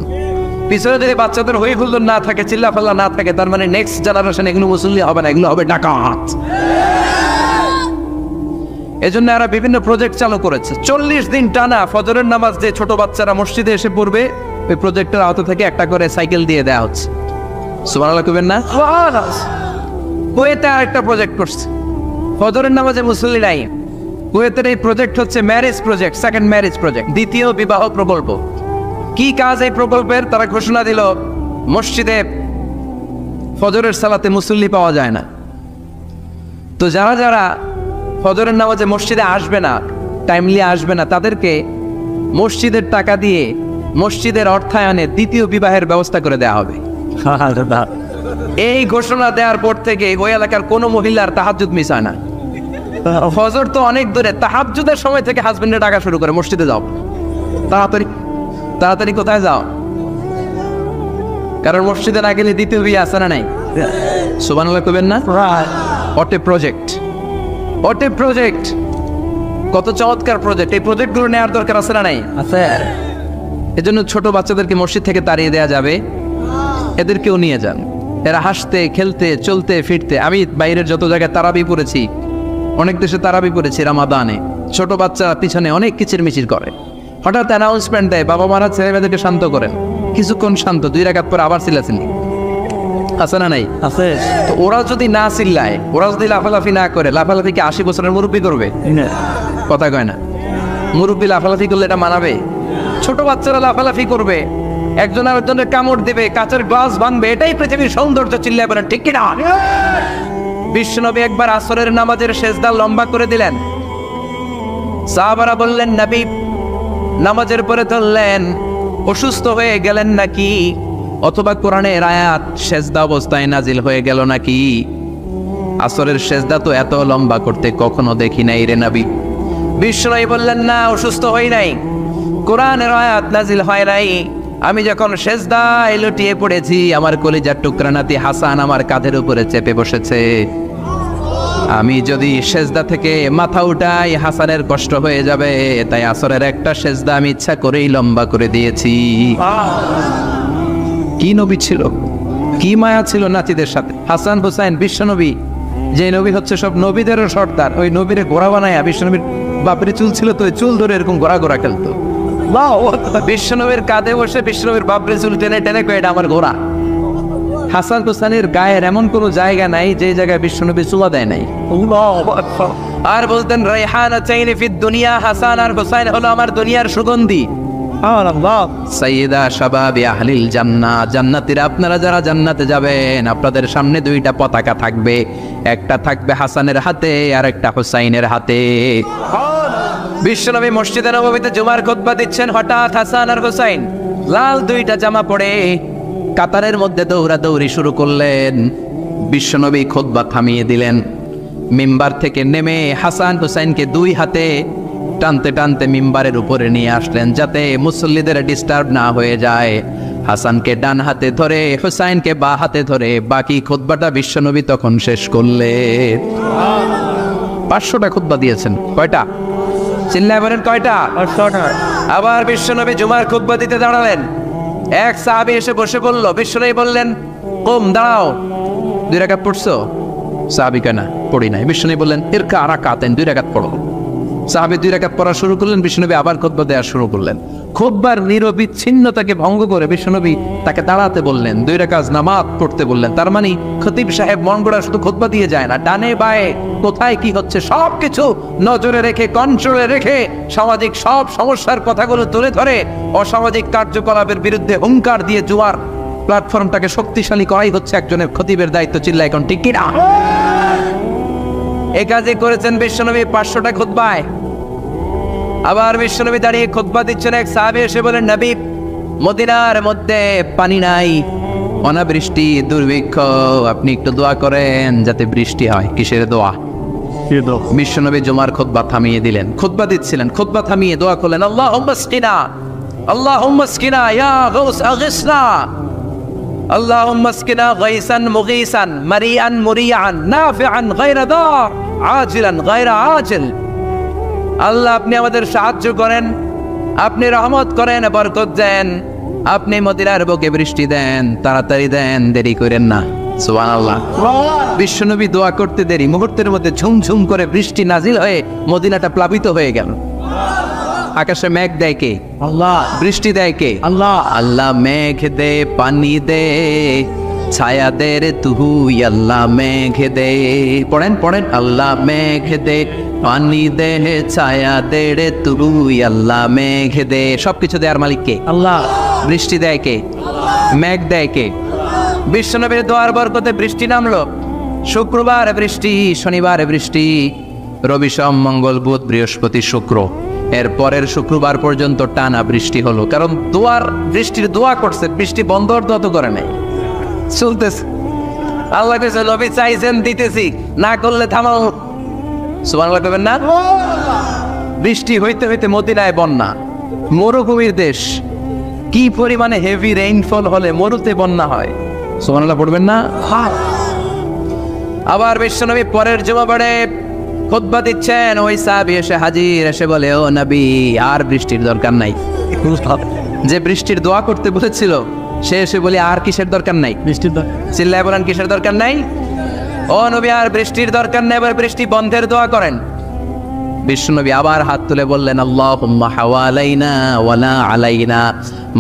পিছনে যদি বাচ্চাদের হই হুল্লোড় না থাকে, চিল্লা ফাল্লা না থাকে, তার মানে নেক্সট জেনারেশন এগুলো মুসল্লি হবে না, এগুলো হবে ডাকাত। এজন্য এরা বিভিন্ন প্রজেক্ট চালু করেছে। 40 দিন টানা ফজরের নামাজ যে ছোট বাচ্চারা মসজিদে এসে পড়বে ওই প্রজেক্টের আওতা থেকে একটা করে সাইকেল দিয়ে দেওয়া হচ্ছে। সুবহানাল্লাহ কইবেন না? কুয়েতে আরেকটা প্রজেক্ট করছে, ফজরের নামাজে মুসল্লি নাই। কুয়েতের এই প্রজেক্ট হচ্ছে marriage project, second marriage project, দ্বিতীয় বিবাহ প্রকল্প। কি কাজ এই প্রকল্পের? তারা ঘোষণা দিল মসজিদে ফজরের সালাতে মুসল্লি পাওয়া যায় না, তো যারা যারা ফজরের নামাজে মসজিদে আসবে না, টাইমলি আসবে না, তাদেরকে মসজিদের টাকা দিয়ে মসজিদের অর্থায়নে দ্বিতীয় বিবাহের ব্যবস্থা করে দেওয়া হবে। এই ঘোষণা দেওয়ার পর থেকে ওই এলাকার কোনো মহিলার তাহাজ্জুদ মিস হয় না। ফজর তো অনেক দূরে, তাহাজ্জুদের সময় থেকে হাজবেন্ডে ডাকা শুরু করে মসজিদে যাও, তাড়াতাড়ি তাড়াতাড়ি কোথায় যাও, কারণ মসজিদে না গেলে দ্বিতীয় বিয়ে আছে না নাই? সুবহানাল্লাহ কইবেন না? অটে প্রজেক্ট, অটে প্রজেক্ট, কত চমৎকার প্রজেক্ট। এই প্রজেক্টগুলো নেওয়ার দরকার আছে না নাই? আছে। এজন্য ছোট বাচ্চাদেরকে মসজিদ থেকে তাড়িয়ে দেওয়া যাবে, এদেরকেও নিয়ে যান। এরা হাসতে খেলতে চলতে ফিরতে। আমি বাইরের যত জায়গায় তারাবি পড়েছি, অনেক দেশে তারাবি পড়েছি রামাদানে, ছোট বাচ্চারা পিছনে অনেক কিচিরমিচির করে, হঠাৎ অ্যানাউন্সমেন্ট দেয় বাবা মারা ছেলে মেয়েদেরকে শান্ত করেন, কিছুক্ষণ শান্ত, 2 রাকাত পরে আবার চিল্লাচিল্লি, আছে না নাই? আছে। তো ওরা যদি না চিল্লায়, ওরা যদি লাফালাফি না করে, লাফালাফি কি 80 বছরের মুরব্বী করবে? কথা কয় না। মুরব্বী লাফালাফি করলে এটা মানাবে? ছোট বাচ্চারা লাফালাফি করবে, একজন আরেকজনের কামড় দিবে, কাঁচের গ্লাস ভাঙবে, এটাই পৃথিবীর সৌন্দর্য। চিল্লায় বলেন ঠিক কিনা? বিশ্বনবী একবার আসরের নামাজের সেজদা লম্বা করে দিলেন। সাহাবারা বললেন নবী নামাজের পরে ধরলেন, অসুস্থ হয়ে গেলেন নাকি, অথবা কোরআনের আয়াত সেজদা অবস্থায় নাজিল হয়ে গেল নাকি? আসরের সেজদা তো এত লম্বা করতে কখনো দেখি নাই রে নবী। বিশ্বনবী বললেন না, অসুস্থ হই নাই, কোরআনের আয়াত নাজিল হয় নাই। আমি যখন সেজদায় লুটিয়ে পড়েছি, আমার কলিজার টুকরা নাতি হাসান আমার কাঁধের উপরে চেপে বসেছে। আমি যদি সেজদা থেকে মাথা উঠাই হাসানের কষ্ট হয়ে যাবে, তাই আসরের একটা সেজদা আমি ইচ্ছা করেই লম্বা করে দিয়েছি। কি নবী ছিল, কি মায়া ছিল নাতিদের সাথে। হাসান হুসাইন বিশ্বনবী, যে নবী হচ্ছে সব নবীদেরও সর্দার, ওই নবীরে ঘোড়া বানায়া, বিশ্বনবীর বাপের চুল ছিল তো ওই চুল ধরে এরকম ঘোড়া ঘোড়া খেলতো। বিশ্বনবীর কাঁধে বসে বিশ্বনবীর বাপরে চুল টেনে টেনে কয়ে, এটা আমার ঘোড়া। হাসান হুসাইনের গায়ের এমন কোনো জায়গা নাই যে জায়গায় বিশ্বনবী চুলা দেয় নাই। আর বলতেন রাইহানাতাইনি ফিদ দুনিয়া, হাসান আর হুসাইন হলো আমার দুনিয়ার সুগন্ধি। সাইয়্যিদা শাবাবি আহলিল জান্নাহ, জান্নাতীরা আপনারা যারা জান্নাতে যাবেন, আপনাদের সামনে 2টা পতাকা থাকবে, একটা থাকবে হাসানের হাতে আর একটা হুসাইনের হাতে। বিশ্বনবী মসজিদে নববীতে জুমার খুতবা দিচ্ছেন, হঠাৎ হাসান আর হুসাইন লাল 2টা জামা পরে কাতারের মধ্যে দৌড়াদৌড়ি শুরু করলেন। বিশ্বনবী খুতবা থামিয়ে দিলেন, মিম্বার থেকে নেমে হাসান হুসাইনকে 2 হাতে টানতে টানতে মিম্বারের উপরে নিয়ে আসলেন, যাতে মুসল্লিদের ডিস্টার্ব না হয়ে যায়। হাসানকে ডান হাতে ধরে, হুসাইনকে বা হাতে ধরে বাকি খুতবাটা বিশ্বনবী তখন শেষ করলেন। 500টা খুতবা দিয়েছেন। কয়টা? চিল্লায় বলেন কয়টা? 500টা। আবার বিশ্বনবী জুমার খুতবা দিতে দাঁড়ালেন। এক সাহাবী এসে বসে বলল, বিশ্বনবী বললেন কুম, দাঁড়াও, 2 রাকাত পড়ছো? সাহাবী কেনা পড়ি নাই। বিশ্বনবী বললেন ইরকা রাকাতাইন, 2 রাকাত পড়ো। সাহাবী 2 রাকাত পড়া শুরু করলেন, বিশ্বনবী আবার খুতবা দেওয়া শুরু করলেন। খুতবার নিরবিচ্ছিন্নতাকে ভঙ্গ করে বিশ্বনবী তাকে দাঁড়াতে বললেন, 2 রাকাত নামাজ পড়তে বললেন। তার মানে খতিব সাহেব মন গড়া শুধু খুতবা দিয়ে যায় না, ডানে বায়ে কোথায় কি হচ্ছে সবকিছু নজরে রেখে, কন্ট্রোলে রেখে, সামাজিক সব সমস্যার কথাগুলো তুলে ধরে অসামাজিক কার্যকলাপের বিরুদ্ধে হুঙ্কার দিয়ে জুয়ার প্ল্যাটফর্মটাকে শক্তিশালী করাই হচ্ছে একজনের খতিবের দায়িত্ব। চিল্লা এখন ঠিক কিনা? এ কাজে করেছেন বিশ্বনবী 500টা খুতবায়। আবার বিশ্বনবী দাঁড়িয়ে খুতবা দিচ্ছেন, এক সাহাবী এসে বলেন, নবী মদিনার মধ্যে পানি নাই, অনাবৃষ্টি, দুর্ভিক্ষ, আপনি একটু দোয়া করেন যাতে বৃষ্টি হয়। কিসের দোয়া? বিশ্বনবী জুমার খুতবা থামিয়ে দিলেন, খুতবা দিচ্ছিলেন, খুতবা থামিয়ে দোয়া করলেন, আল্লাহুম্মা আসকিনা, আল্লাহুম্মা আসকিনা ইয়া গাউস আগিসনা, আল্লাহুম্মা আসকিনা গাইসান মুগীসান মারিআন মুরিআন নাফিআন গায়রা দার আজিলান গায়রা আজিল। আল্লাহ আপনি আমাদের সাহায্য করেন, আপনি রহমত করেন, বরকত দেন, আপনি মদিনার বুকে বৃষ্টি দেন, তাড়াতাড়ি দেন, দেরি করেন না। সুবহানাল্লাহ। বিশ্বনবী দোয়া করতে দেরি, মুহূর্তের মধ্যে ঝুমঝুম করে বৃষ্টি নাজিল হয়ে মদিনাটা প্লাবিত হয়ে গেল। আকাশে মেঘ দেয় কে? আল্লাহ। বৃষ্টি দেয় কে? আল্লাহ। আল্লাহ মেঘ দে, পানি দে, ছায়া দে রে তুই, আল্লাহ মেঘ দে। পড়েন পড়েন, আল্লাহ মেঘ দে, পানি দে, ছায়া দে রে তুই, আল্লাহ মেঘ দে। সবকিছু দেয়ার মালিক কে? আল্লাহ। বৃষ্টি দেয় কে? মেঘ দেয় কে? বিশ্বনবীর দোয়ার বরকতে বৃষ্টি নামলো। শুক্রবার বৃষ্টি, শনিবার বৃষ্টি, রবি সোম মঙ্গল বুধ বৃহস্পতি শুক্র, এর পরের শুক্রবার পর্যন্ত টানা বৃষ্টি হলো। কারণ দোয়ার বৃষ্টির দোয়া করছে, বৃষ্টি বন্ধ তো করে নাই, চলতেছে। আল্লাহ কাছে নবী চাইছেন, দিতেছি, না করলে থামাও। সুবহানাল্লাহ কইবেন না? বৃষ্টি হইতে হইতে মদিনায় বন্যা, মরুভূমির দেশ, কি পরিমাণে হেভি রেইনফল হলে মরুতে বন্যা হয়। সুবহানাল্লাহ পড়বেন না? আবার বিশ্বনবী পরের জুমাবারে খুতবা দিচ্ছেন, ওই সাহাবী এসে হাজির, এসে বলে, ও নবী আর বৃষ্টির দরকার নাই, যে বৃষ্টির দোয়া করতে বলেছিল সে এসে বলি আর কিসের দরকার নাই? বৃষ্টির দরকার। চিল্লায় বলেন কিসের দরকার নাই? ও নবী আর বৃষ্টির দরকার নাই, এবার বৃষ্টি বন্ধের দোয়া করেন। বিশ্বনবী আবার হাত তুলে বললেন আল্লাহুম্মা হাওয়ালাইনা ওয়ালা আলাইনা,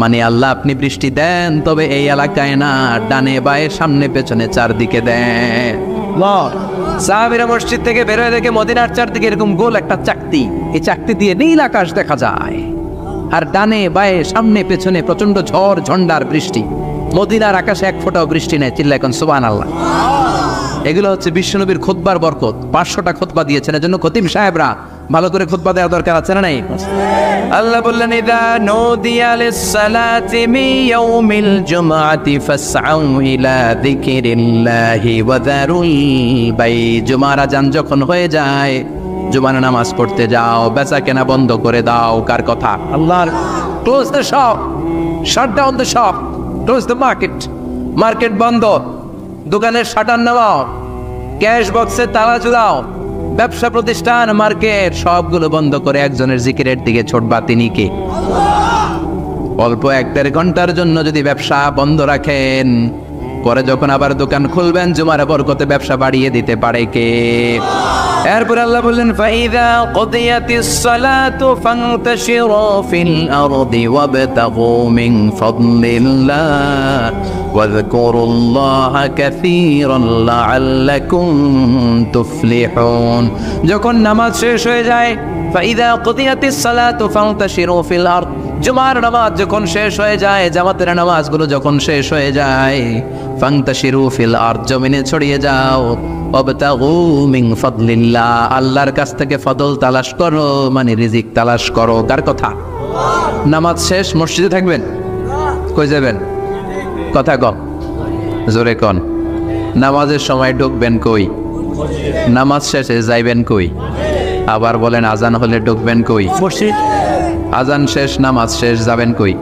মানে আল্লাহ আপনি বৃষ্টি দেন তবে এই এলাকায় না, ডানে বায়ে সামনে পেছনে চারদিকে দেন। সাহাবীরা মসজিদ থেকে বের হয়ে দেখে মদিনার চারদিকে এরকম গোল একটা চাকতি, এই চাকতি দিয়ে নীল আকাশ দেখা যায়, আর ডানে বায়ে সামনে পেছনে প্রচন্ড ঝড় ঝন্ডার বৃষ্টি। মদিনার আকাশে এক ফোঁটাও বৃষ্টি নেই। চিল্লা এখন সুবহানাল্লাহ। এগুলো হচ্ছে বিশ্বনবীর খুতবার বরকত। 500টা খুতবা দিয়েছেন, এজন্য খতিব সাহেবরা ভালো করে খুতবা দেওয়ার দরকার আছে না নাই? আল্লাহ বললেন ইযা নুদিয়া লিস-সালাতি মিন ইয়াউমিল জুমআতি ফাসআউ ইলা যিকিরিল্লাহি ওয়া যারুল বাই। জুমার আযান যখন হয়ে যায়, জুমার নামাজ পড়তে যাও, বেচা কেনা বন্ধ করে দাও। কার কথা? আল্লাহর। Close the shop, shut down the shop, close the market. Market বন্ধ, দোকানের শাটার নামাও, ক্যাশ বক্সে তালা ঝুলাও, ব্যবসা প্রতিষ্ঠান মার্কেট সবগুলো বন্ধ করে একজনের জিকিরের দিকে ছোটবা। তিনি কে? অল্প 1-1.5 ঘন্টার জন্য যদি ব্যবসা বন্ধ রাখেন, পরে যখন আবার দোকান খুলবেন জুমার বরকতে ব্যবসা বাড়িয়ে দিতে পারে কে? এরপর আল্লাহ বললেন ফাইযা কুদিয়াতিস সালাতু ফান্তাশিরু ফিল আরদি ওয়াবতাগু মিন ফাদলিল্লাহ ওয়াযকুরুল্লাহা কাসীরান লাআল্লাকুম তুফলিহুন। যখন নামাজ শেষ হয়ে যায়, ফাইযা কুদিয়াতিস সালাতু ফান্তাশিরু ফিল আরদ, জুমার নামাজ যখন শেষ হয়ে যায়, জামাতের নামাজগুলো যখন শেষ হয়ে যায়, ফান্তাশিরু ফিল আরদ, জমিনে ছড়িয়ে যাও, ওয়াবতাগু মিন ফাদলিল্লাহ, আল্লাহর কাছ থেকে ফদল তালাশ করো, মানে রিজিক তালাশ করো। কার কথা? নামাজ শেষ মসজিদে থাকবেন? কই যাবেন? কথা কম, জোরে কন। নামাজের সময় ঢুকবেন কই? নামাজ শেষে যাইবেন কই? আবার বলেন আজান হলে ঢুকবেন কই? মসজিদ। আজান শেষ, নামাজ শেষ, যাবেন কই?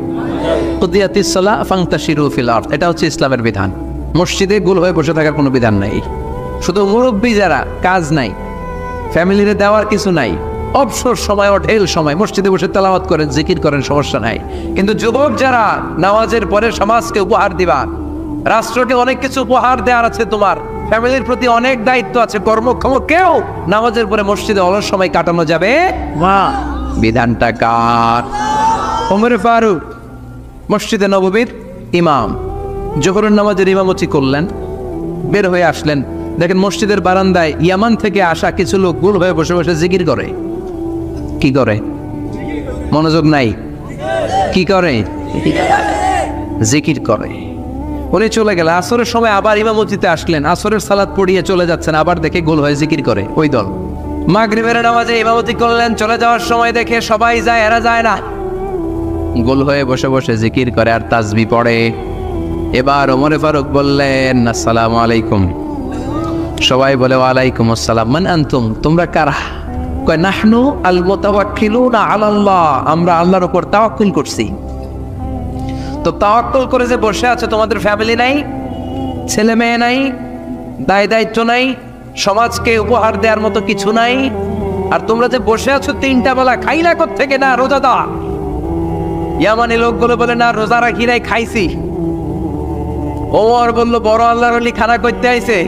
কুদিয়াতিস সালাহ ফান্তাশিরু ফিল আরদ, এটা হচ্ছে ইসলামের বিধান। মসজিদে গোল হয়ে বসে থাকার কোনো বিধান নাই। শুধু মুরব্বী যারা, কাজ নাই, ফ্যামিলিরে দেওয়ার কিছু নাই, অবসর সময়, ঢেল সময় মসজিদে বসে তেলাওয়াত করেন, জিকির করেন, সমস্যা নাই। কিন্তু যুবক যারা, নামাজের পরে সমাজকে উপহার দিবা, রাষ্ট্রকে অনেক কিছু উপহার দেওয়ার আছে, তোমার ফ্যামিলির প্রতি অনেক দায়িত্ব আছে, কর্মক্ষম কেউ নামাজের পরে মসজিদে অলস সময় কাটানো যাবে না। বিধানটা কার? ওমর ফারুক মসজিদে নববীর ইমাম, জোহরের নামাজের ইমামতি করলেন, বের হয়ে আসলেন, দেখেন মসজিদের বারান্দায় ইয়ামান থেকে আসা কিছু লোক গোল হয়ে বসে বসে জিকির করে। কি করে? মনোযোগ নাই। কি করে? জিকির করে। উনি চলে গেলেন, আসরের সময় আবার ইমামতিতে আসলেন, আসরের সালাত পড়িয়ে চলে যাচ্ছেন, আবার দেখে গোল হয়ে জিকির করে ওই দল। মাগরিবের নামাজে ইমামতি করলেন, চলে যাওয়ার সময় দেখে সবাই যায়, এরা যায় না, গোল হয়ে বসে বসে জিকির করে আর তাসবিহ পড়ে। এবার ওমর ফারুক বললেন আসসালামু আলাইকুম। সবাই বলে ওয়ালাইকুম আসসালাম। মান আনতুম, তোমরা কারা? কয় নাহনু আল মুতাওয়াক্কিলুনা আলাল্লাহ, আমরা আল্লাহর উপর তাওয়াক্কুল করছি। তো তাওয়াক্কুল করে যে বসে আছে, তোমাদের ফ্যামিলি নাই, ছেলে মেয়ে নাই, দায় দায়িত্ব নাই, সমাজকে উপহার দেওয়ার মতো কিছু নাই, আর তোমরা যে বসে আছো 3টা বেলা, খাই না কোত্থেকে? না রোজাদার। ইয়ামানি লোকগুলো বলে না রোজা রাখি নাই, খাইছি। ওমর বলল বড় আল্লাহর ওলি খানা করতে আইছে।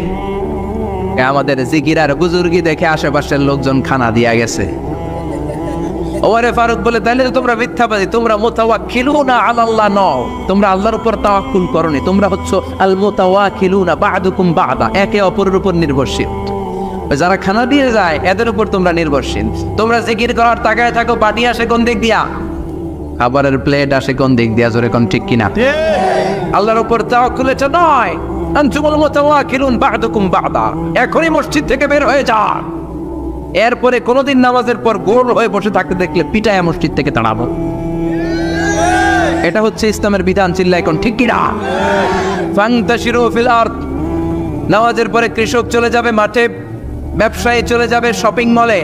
আমাদের জিকির আর বুজুর্গি দেখে আশেপাশের লোকজন খানা দিয়া গেছে। ওমরে ফারুক বলে তাহলে তো তোমরা মিথ্যাবাদী, তোমরা মুতাওয়াক্কিলুনা আলাল্লাহ নও, তোমরা আল্লাহর উপর তাওয়াক্কুল করনি, তোমরা হচ্ছে আল মুতাওয়াক্কিলুনা বা'দুকুম বা'দা, একে অপরের উপর নির্ভরশীল। যারা খানা দিয়ে যায় এদের উপর তোমরা নির্ভরশীল। তোমরা জিকির করার তাকায় থাকো, বাটি আসে কোন দিক দিয়া, খাবারের প্লেট আসে কোন দিক দিয়া, জোরে কোন ঠিক কিনা? আল্লাহর উপর তাওয়াক্কুল এটা নয়। আনতুমুল মুতাওয়াক্কিলুন বা'দুকুম বা'দা, এখনই মসজিদ থেকে বের হয়ে যান। এরপরে কোনদিন নামাজের পর গোল হয়ে বসে থাকতে দেখলে পিটায়া মসজিদ থেকে তাড়াবো। এটা হচ্ছে ইসলামের বিধান। চিল্লা এখন ঠিক কিনা? ফান্তাশিরু ফিল আরদ, নামাজের পরে কৃষক চলে যাবে মাঠে, ব্যবসায়ী চলে যাবে শপিং মলে,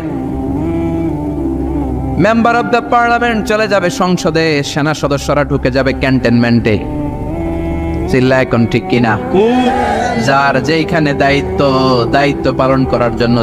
মেম্বার অফ দ্য পার্লামেন্ট চলে যাবে সংসদে, সেনা সদস্যরা ঢুকে যাবে ক্যান্টনমেন্টে। চিল্লা এখন ঠিক কিনা? যার যেইখানে দায়িত্ব পালন করার জন্য